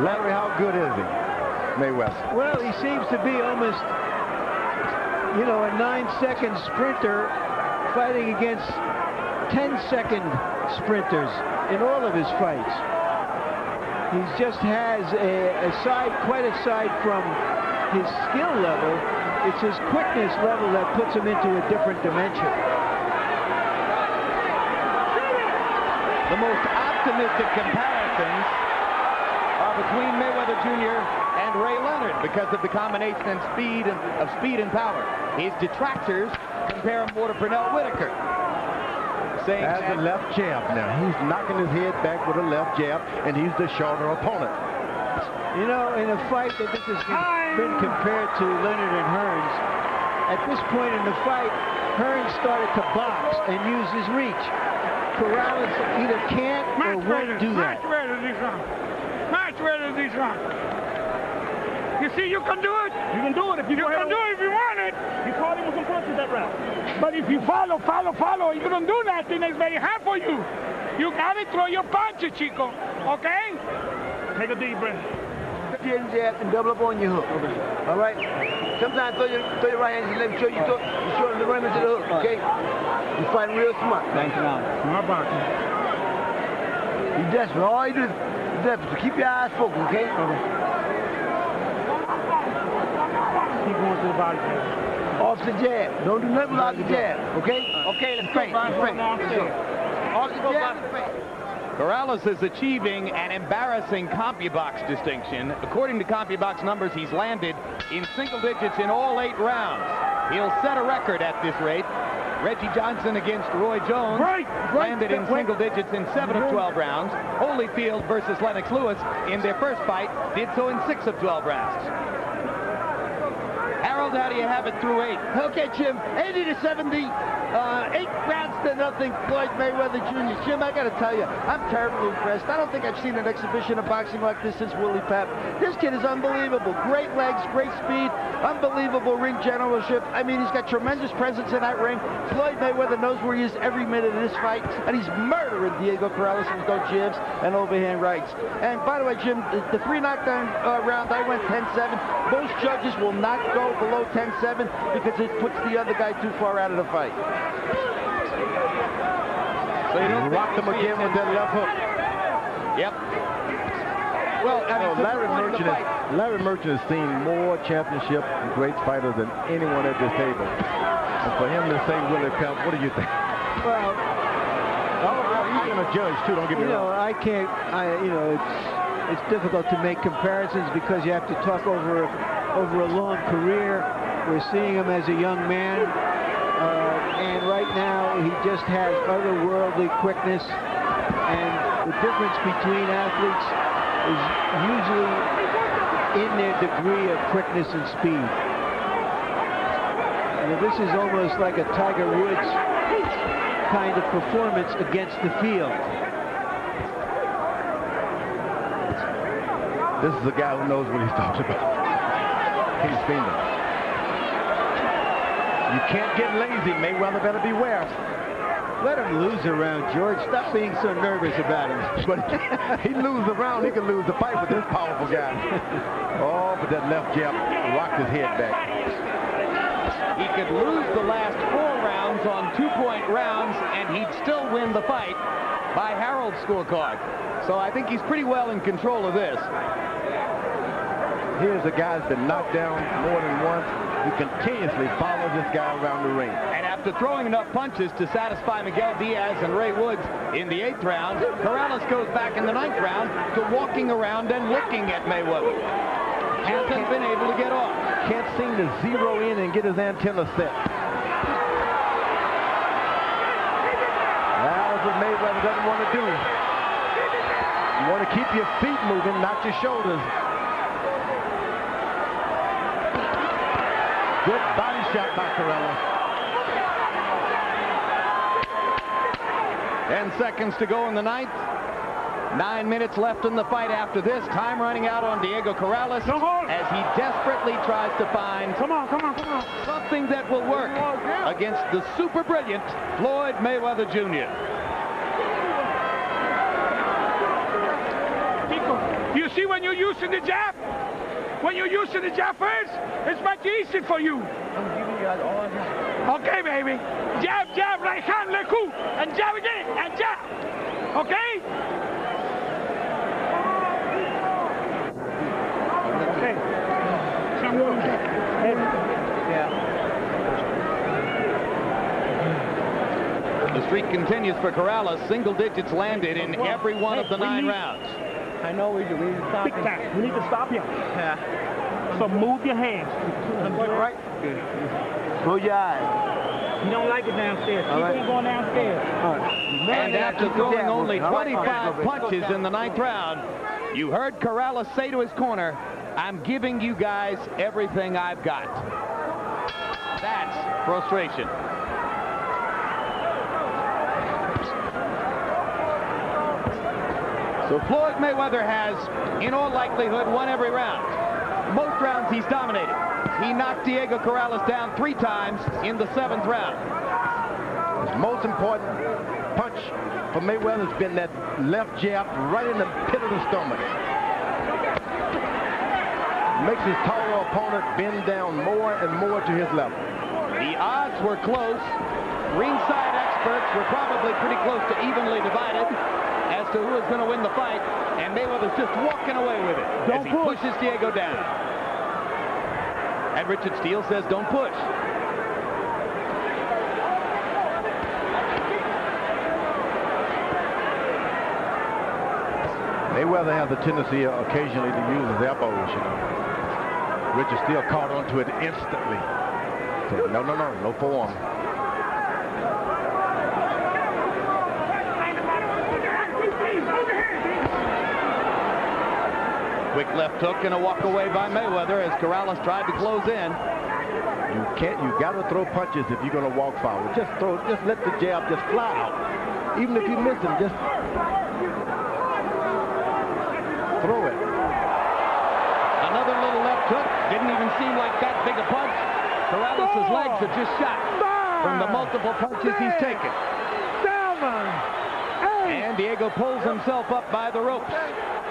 Larry, how good is he, Mayweather? Well, he seems to be almost, you know, a 9-second sprinter fighting against 10-second sprinters in all of his fights. He just has quite aside from his skill level, it's his quickness level that puts him into a different dimension. The most optimistic comparisons are between Mayweather Jr. and Ray Leonard because of the combination of speed and power. His detractors compare him more to Pernell Whitaker. Saying as a left jab now. He's knocking his head back with a left jab, and he's the shorter opponent. You know, in a fight that this has been compared to Leonard and Hearns, at this point in the fight, Hearns started to box and use his reach. Corrales either can't or won't do that. Much better this round. You see, you can do it. You can do it if you can do it if you want it. You caught him with some punches that round. But if you follow, you don't do nothing. It's very hard for you. You gotta throw your punches, Chico. Okay? Take a deep breath. Jab and double up on your hook. All right? Sometimes throw your right hand and let me show you the run into the hook, okay? You're fighting real smart. Thanks, Ron. Smart boxing. You desperate. All you do is desperate. So keep your eyes focused, okay? Keep going to the body jab. Off the jab. Don't do nothing without the jab, okay? Okay, let's straight. Off the jab and straight. Corrales is achieving an embarrassing CompuBox distinction. According to CompuBox numbers, he's landed in single digits in all 8 rounds. He'll set a record at this rate. Reggie Johnson against Roy Jones landed in single digits in 7 of 12 rounds. Holyfield versus Lennox Lewis in their first fight did so in 6 of 12 rounds. Harold, how do you have it through 8? Okay, Jim, 80-70, 8 rounds to nothing, Floyd Mayweather Jr. Jim, I got to tell you, I'm terribly impressed. I don't think I've seen an exhibition of boxing like this since Willie Pep. This kid is unbelievable. Great legs, great speed, unbelievable ring generalship. I mean, he's got tremendous presence in that ring. Floyd Mayweather knows where he is every minute of this fight, and he's murdering Diego Corrales with no jibs and overhand rights. And by the way, Jim, the 3 knockdown round, I went 10-7. Most judges will not go below 10-7 because it puts the other guy too far out of the fight. So you don't rock them again with that left hook. Yep. Well, I mean, Larry Merchant has seen more championship great fighters than anyone at this table. And for him to say Willie Pep, what do you think? Well, he's going to judge too. Don't get me wrong. I can't. You know, it's difficult to make comparisons because you have to talk over over a long career. We're seeing him as a young man. And right now, he just has otherworldly quickness. And the difference between athletes is usually in their degree of quickness and speed. This is almost like a Tiger Woods kind of performance against the field. This is a guy who knows what he's talking about. He's seen it. You can't get lazy. Mayweather better beware. Let him lose a round, George. Stop being so nervous about him. But he loses a round, he can lose the fight with this powerful guy. Oh, but that left jab rocked his head back. He could lose the last 4 rounds on 2-point rounds, and he'd still win the fight by Harold's scorecard. So I think he's pretty well in control of this. Here's a guy that's been knocked down more than once. He continuously follows this guy around the ring. And after throwing enough punches to satisfy Miguel Diaz and Ray Woods in the 8th round, Corrales goes back in the 9th round to walking around and looking at Mayweather. Hasn't been able to get off. Can't seem to zero in and get his antenna set. That's what Mayweather doesn't want to do. You want to keep your feet moving, not your shoulders. Good body shot by Corrales. 10 seconds to go in the 9th. 9 minutes left in the fight after this. Time running out on Diego Corrales as he desperately tries to find something that will work against the super brilliant Floyd Mayweather Jr. You see when you're using the jab? When you're using the jab first, it's much easier for you. I'm giving you all that. Okay, baby. Jab, jab, right hand, leg hook, and jab again, and jab. Okay? Okay. The streak continues for Corrales. Single digits landed in every one of the 9 rounds. I know we need to stop him. We need to stop him. Yeah. So move your hands. Right. Close your eyes. You don't like it downstairs. Keep on going downstairs. And after throwing only 25 punches in the 9th round, you heard Corrales say to his corner, "I'm giving you guys everything I've got." That's frustration. So Floyd Mayweather has, in all likelihood, won every round. Most rounds he's dominated. He knocked Diego Corrales down 3 times in the 7th round. His most important punch for Mayweather has been that left jab right in the pit of the stomach. Makes his taller opponent bend down more and more to his level. The odds were close. Ringside experts were probably pretty close to evenly divided as to who is going to win the fight, and Mayweather's just walking away with it as he pushes Diego down. And Richard Steele says, "Don't push." Mayweather has a tendency occasionally to use his elbows, you know. Richard Steele caught onto it instantly. So no forearm. Quick left hook and a walk away by Mayweather as Corrales tried to close in. You got to throw punches if you're going to walk forward. Just let the jab just fly out. Even if you miss him, just throw it. Another little left hook. Didn't even seem like that big a punch. Corrales' legs are just shot from the multiple punches he's taken. And Diego pulls himself up by the ropes.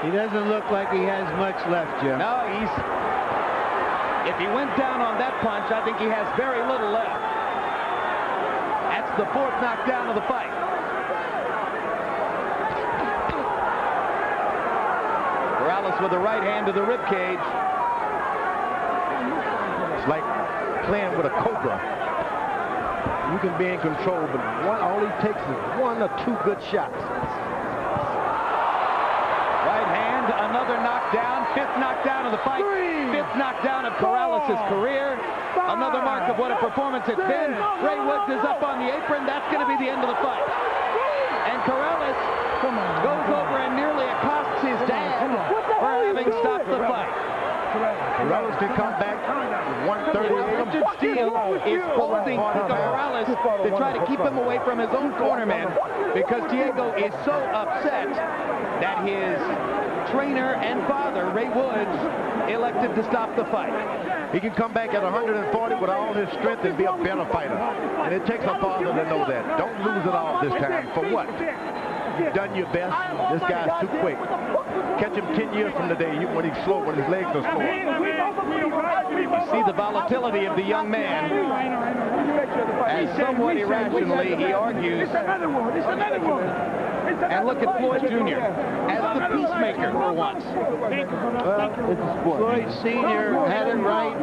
He doesn't look like he has much left, Jim. No, if he went down on that punch, I think he has very little left. That's the 4th knockdown of the fight. Corrales with the right hand to the rib cage. It's like playing with a cobra. You can be in control, but all he takes is 1 or 2 good shots. Right hand Another knockdown, 5th knockdown of the fight, 5th knockdown of Corrales' career. Another mark of what a performance it's been. Ray Woods is up on the apron. That's going to be the end of the fight. And Corrales goes over and nearly accosts his dad for having stopped the fight. Corrales can come back 138. Richard Steele is holding Corrales to try to keep him away from his own cornerman because Diego is so upset that his trainer and father, Ray Woods, elected to stop the fight. He can come back at 140 with all his strength and be a better fighter. And it takes a father to know that. Don't lose it all this time. For what? You've done your best. This guy's too quick. Catch him 10 years from today when he's slow, when his legs are slow. You see the volatility of the young man. As somewhat irrationally, he argues. And look at Floyd Jr. as the peacemaker for once. Floyd Sr. had it right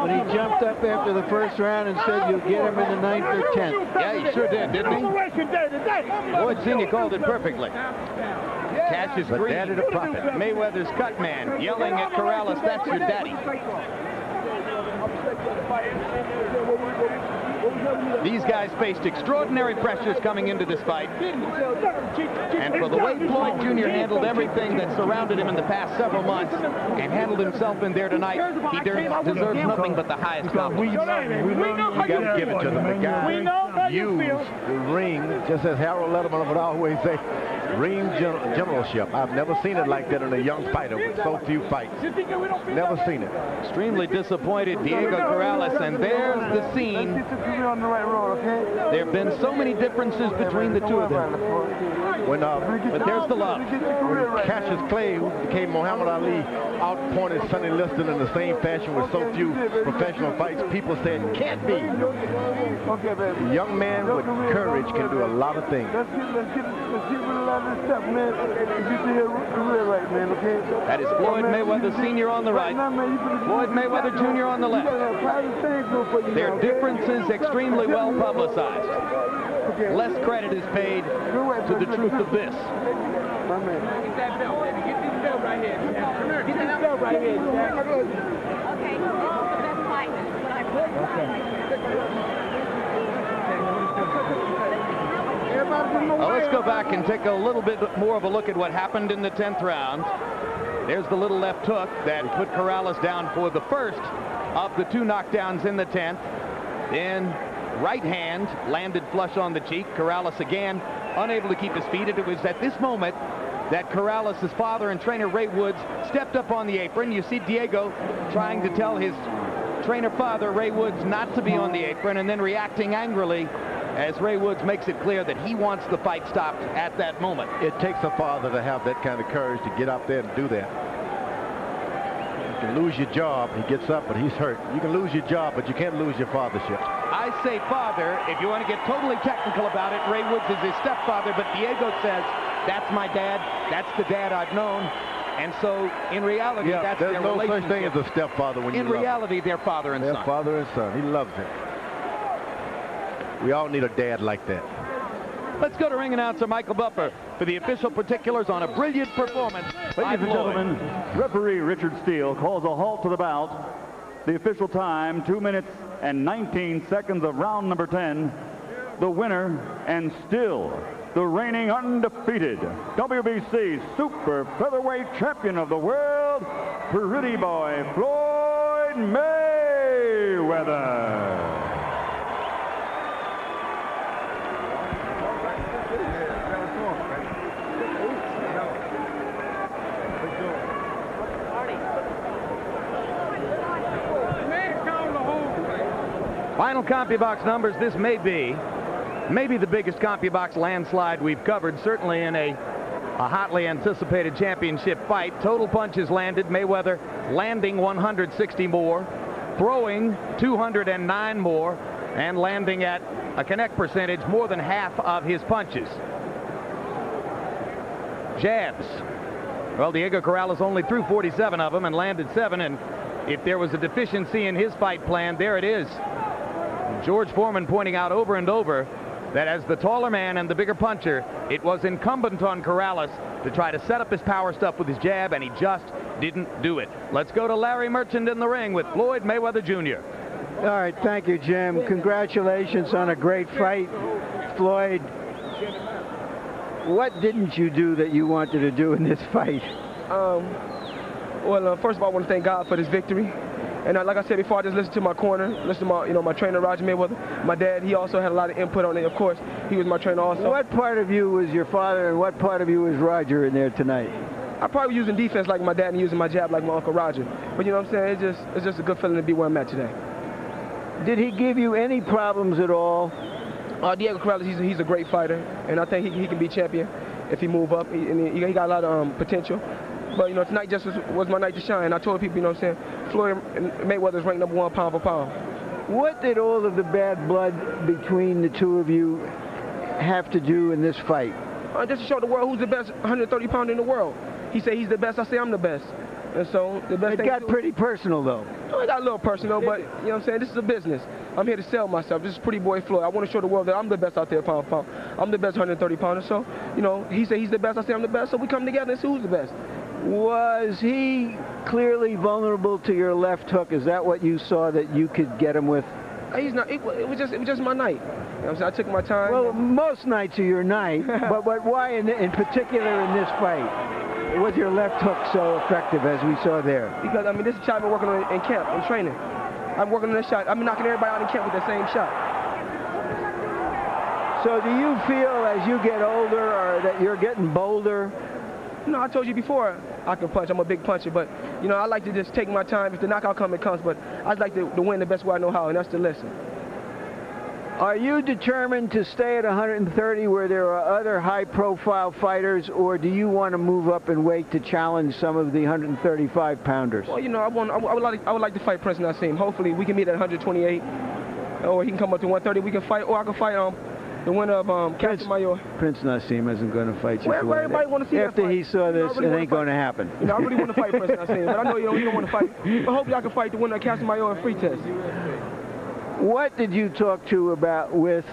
when he jumped up after the first round and said you'll get him in the 9th or 10th. Yeah, he sure did, didn't he? Floyd Sr. called it perfectly. Cassius Green, the prophet. Mayweather's cut man, yelling at Corrales, "That's your daddy." These guys faced extraordinary pressures coming into this fight. And for the way Floyd Jr. handled everything that surrounded him in the past several months and handled himself in there tonight, he deserves nothing but the highest compliment. You got to give it to them. The guy used the ring, just as Harold Letterman would always say, ring generalship. I've never seen it like that in a young fighter with so few fights. Never seen it. Extremely disappointed Diego Corrales, and there's the scene. There have been so many differences between the two of them. But there's the love. When Cassius Clay, who became Muhammad Ali, outpointed Sonny Liston in the same fashion with so few professional fights, people said, can't be. A young man with courage can do a lot of things. That is Floyd Mayweather Sr. on the right, Floyd Mayweather Jr. on the left. Their differences extremely well publicized. Less credit is paid to the truth of this. Get that belt, baby. Get this belt right here. Get this belt right here. Okay, that's fine. Well, let's go back and take a little bit more of a look at what happened in the 10th round. There's the little left hook that put Corrales down for the first of the 2 knockdowns in the 10th. Then right hand landed flush on the cheek. Corrales again unable to keep his feet. And it was at this moment that Corrales' father and trainer Ray Woods stepped up on the apron. You see Diego trying to tell his trainer father Ray Woods not to be on the apron, and then reacting angrily as Ray Woods makes it clear that he wants the fight stopped at that moment. It takes a father to have that kind of courage to get out there and do that. You can lose your job. He gets up, but he's hurt. You can lose your job, but you can't lose your fathership. I say father. If you want to get totally technical about it, Ray Woods is his stepfather, but Diego says, that's my dad. That's the dad I've known. And so, in reality, that's their relationship. There's no such thing as a stepfather when you love him. In reality, they're father and son. They're father and son. He loves him. We all need a dad like that. Let's go to ring announcer Michael Buffer for the official particulars on a brilliant performance. Ladies and gentlemen, referee Richard Steele calls a halt to the bout. The official time, 2 minutes and 19 seconds of round number 10. The winner, and still the reigning undefeated WBC super featherweight champion of the world, pretty boy Floyd Mayweather. Final CompuBox numbers. This may be the biggest CompuBox landslide we've covered, certainly in a hotly anticipated championship fight. Total punches landed, Mayweather landing 160 more, throwing 209 more, and landing at a connect percentage more than half of his punches. Jabs. Well, Diego Corrales only threw 47 of them and landed 7, and if there was a deficiency in his fight plan, there it is. George Foreman pointing out over and over that as the taller man and the bigger puncher, it was incumbent on Corrales to try to set up his power stuff with his jab, and he just didn't do it. Let's go to Larry Merchant in the ring with Floyd Mayweather Jr. All right, thank you, Jim. Congratulations on a great fight. Floyd, what didn't you do that you wanted to do in this fight? Well, first of all, I want to thank God for this victory. And like I said before, I just listened to my corner, listened to my trainer, Roger Mayweather. My dad, he also had a lot of input on it. Of course, he was my trainer also. What part of you was your father and what part of you was Roger in there tonight? I probably using defense like my dad and using my jab like my Uncle Roger. But you know what I'm saying? It's just a good feeling to be where I'm at today. Did he give you any problems at all? Diego Corrales, he's a great fighter, and I think he can be champion if he move up. He got a lot of potential. But, tonight just was my night to shine. I told people, you know what I'm saying, Floyd Mayweather's ranked #1 pound for pound. What did all of the bad blood between the two of you have to do in this fight? Just to show the world who's the best 130-pounder in the world. He said he's the best, I say I'm the best. And so the best thing... It got pretty personal, though. It got a little personal, but, you know what I'm saying, this is a business. I'm here to sell myself. This is Pretty Boy Floyd. I want to show the world that I'm the best out there pound for pound. I'm the best 130-pounder. So, he said he's the best, I say I'm the best, so we come together and see who's the best. Was he clearly vulnerable to your left hook? Is that what you saw that you could get him with? He's not. It was just my night. You know what I'm saying? I took my time. Well, most nights are your night, but why in particular in this fight was your left hook so effective as we saw there? Because, this shot I've been working on in camp, in training. I'm working on this shot. I've been knocking everybody out in camp with the same shot. So do you feel as you get older or that you're getting bolder? No, I told you before I can punch. I'm a big puncher, but, I like to just take my time. If the knockout comes, it comes, but I'd like to win the best way I know how, and that's to listen. Are you determined to stay at 130 where there are other high-profile fighters, or do you want to move up in weight to challenge some of the 135-pounders? Well, I would like to fight Prince Nassim. Hopefully, we can meet at 128, or he can come up to 130. We can fight, or I can fight the winner of Captain Mayor. Prince Nassim isn't going to fight you. Well, everybody want to see after he saw this, it ain't going to happen. I really want to fight Prince Nassim, but I know you don't want to fight. But hopefully, I can fight the winner of Captain Mayor in free test. What did you talk to about with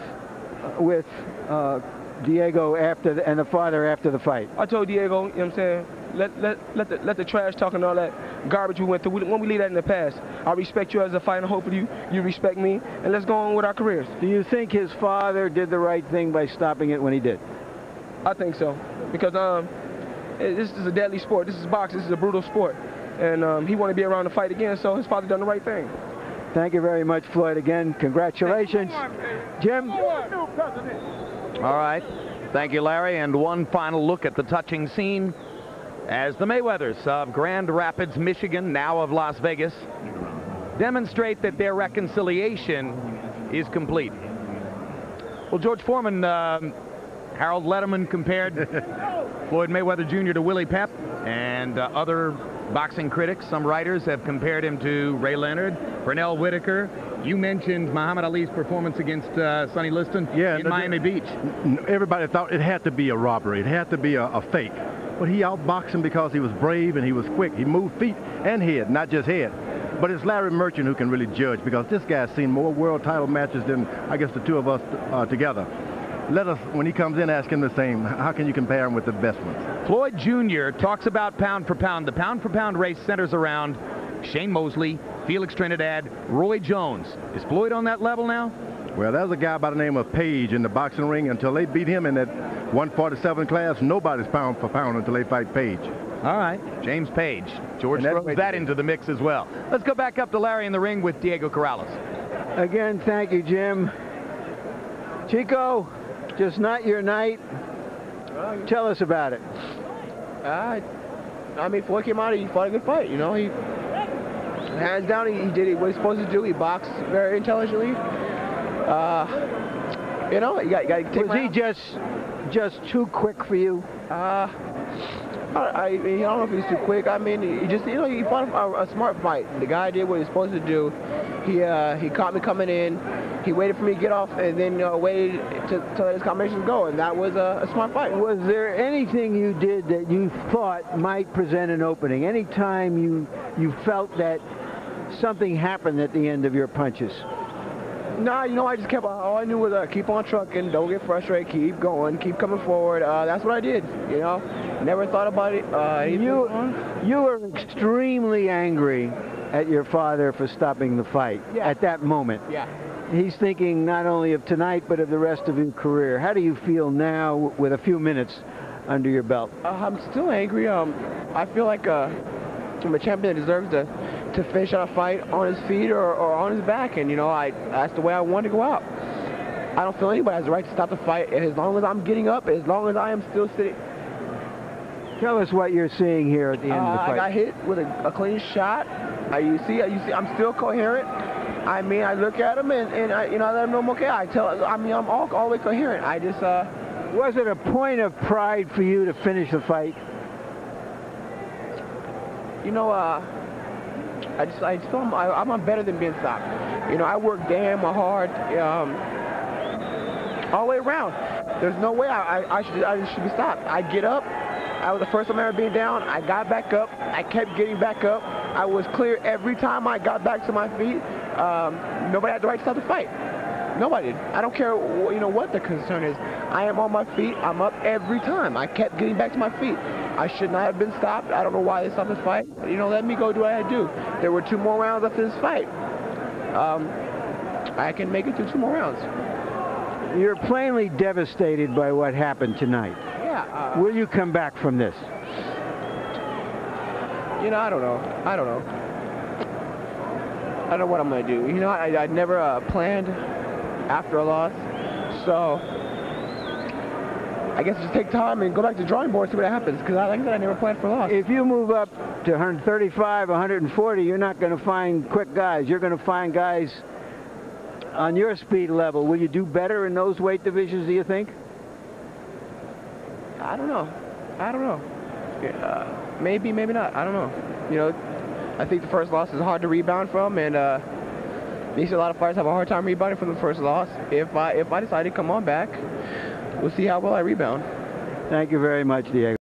Diego and the father after the fight? I told Diego, you know what I'm saying, let the trash talk and all that garbage we went through, when we leave that in the past. I respect you as a fighter, hopefully you respect me, and let's go on with our careers. Do you think his father did the right thing by stopping it when he did? I think so, because this is a deadly sport. This is boxing. This is a brutal sport, and he wanted to be around to fight again, so his father done the right thing. Thank you very much, Floyd. Again, congratulations. Jim? All right. Thank you, Larry. And one final look at the touching scene as the Mayweathers of Grand Rapids, Michigan, now of Las Vegas, demonstrate that their reconciliation is complete. Well, George Foreman, Harold Letterman compared Floyd Mayweather Jr. to Willie Pep, and other boxing critics, some writers, have compared him to Ray Leonard, Pernell Whitaker. You mentioned Muhammad Ali's performance against Sonny Liston in Miami Beach. Everybody thought it had to be a robbery. It had to be a fake. But he outboxed him because he was brave and he was quick. He moved feet and head, not just head. But it's Larry Merchant who can really judge, because this guy's seen more world title matches than, I guess, the two of us together. Let us, when he comes in, ask him the same. How can you compare him with the best ones? Floyd Jr. talks about pound for pound. The pound for pound race centers around Shane Mosley, Felix Trinidad, Roy Jones. Is Floyd on that level now? Well, there's a guy by the name of Page in the boxing ring. Until they beat him in that 147 class, nobody's pound for pound until they fight Page. All right, James Page. George throws that into the mix as well. Let's go back up to Larry in the ring with Diego Corrales. Again, thank you, Jim. Chico, just not your night. Tell us about it. Floyd came out, he fought a good fight. He hands down, he did what he was supposed to do. He boxed very intelligently. You got to take. Was he just too quick for you? I don't know if he's too quick. He fought a smart fight. The guy did what he was supposed to do. He caught me coming in. He waited for me to get off and then waited to let his combinations go, and that was a smart fight. Was there anything you did that you thought might present an opening? Any time you felt that something happened at the end of your punches? Nah, you know, I just kept, all I knew was keep on trucking, don't get frustrated, keep going, keep coming forward. That's what I did, you know. Never thought about it. You were extremely angry at your father for stopping the fight at that moment. Yeah. He's thinking not only of tonight, but of the rest of your career. How do you feel now with a few minutes under your belt? I'm still angry. I feel like I'm a champion that deserves to finish out a fight on his feet or on his back, and you know, that's the way I want to go out. I don't feel anybody has the right to stop the fight as long as I'm getting up, as long as I am still sitting. Tell us what you're seeing here at the end of the fight. I got hit with a clean shot. You see, I'm still coherent. I mean, I look at him and I, you know, I let him know I'm okay. I'm all the way coherent. I just. Was it a point of pride for you to finish the fight? You know, I just feel I'm better than being stopped. You know, I work damn hard all the way around. There's no way I should be stopped. I get up. I was the first time ever being down. I got back up. I kept getting back up. I was clear every time I got back to my feet. Nobody had the right to stop the fight. Nobody did. I don't care, you know, what the concern is. I am on my feet. I'm up every time. I kept getting back to my feet. I should not have been stopped. I don't know why they stopped this fight. You know, let me go do what I had to do. There were 2 more rounds after this fight. I can make it through 2 more rounds. You're plainly devastated by what happened tonight. Yeah. Will you come back from this? You know, I don't know. I don't know what I'm going to do. You know, I never planned after a loss. So I guess just take time and go back to the drawing board and see what happens, because like I said, I never planned for a loss. If you move up to 135, 140, you're not going to find quick guys. You're going to find guys on your speed level. Will you do better in those weight divisions, do you think? I don't know. Maybe, maybe not. I don't know. You know, I think the first loss is hard to rebound from, and you see a lot of fighters have a hard time rebounding from the first loss. If I decide to come on back, we'll see how well I rebound. Thank you very much, Diego.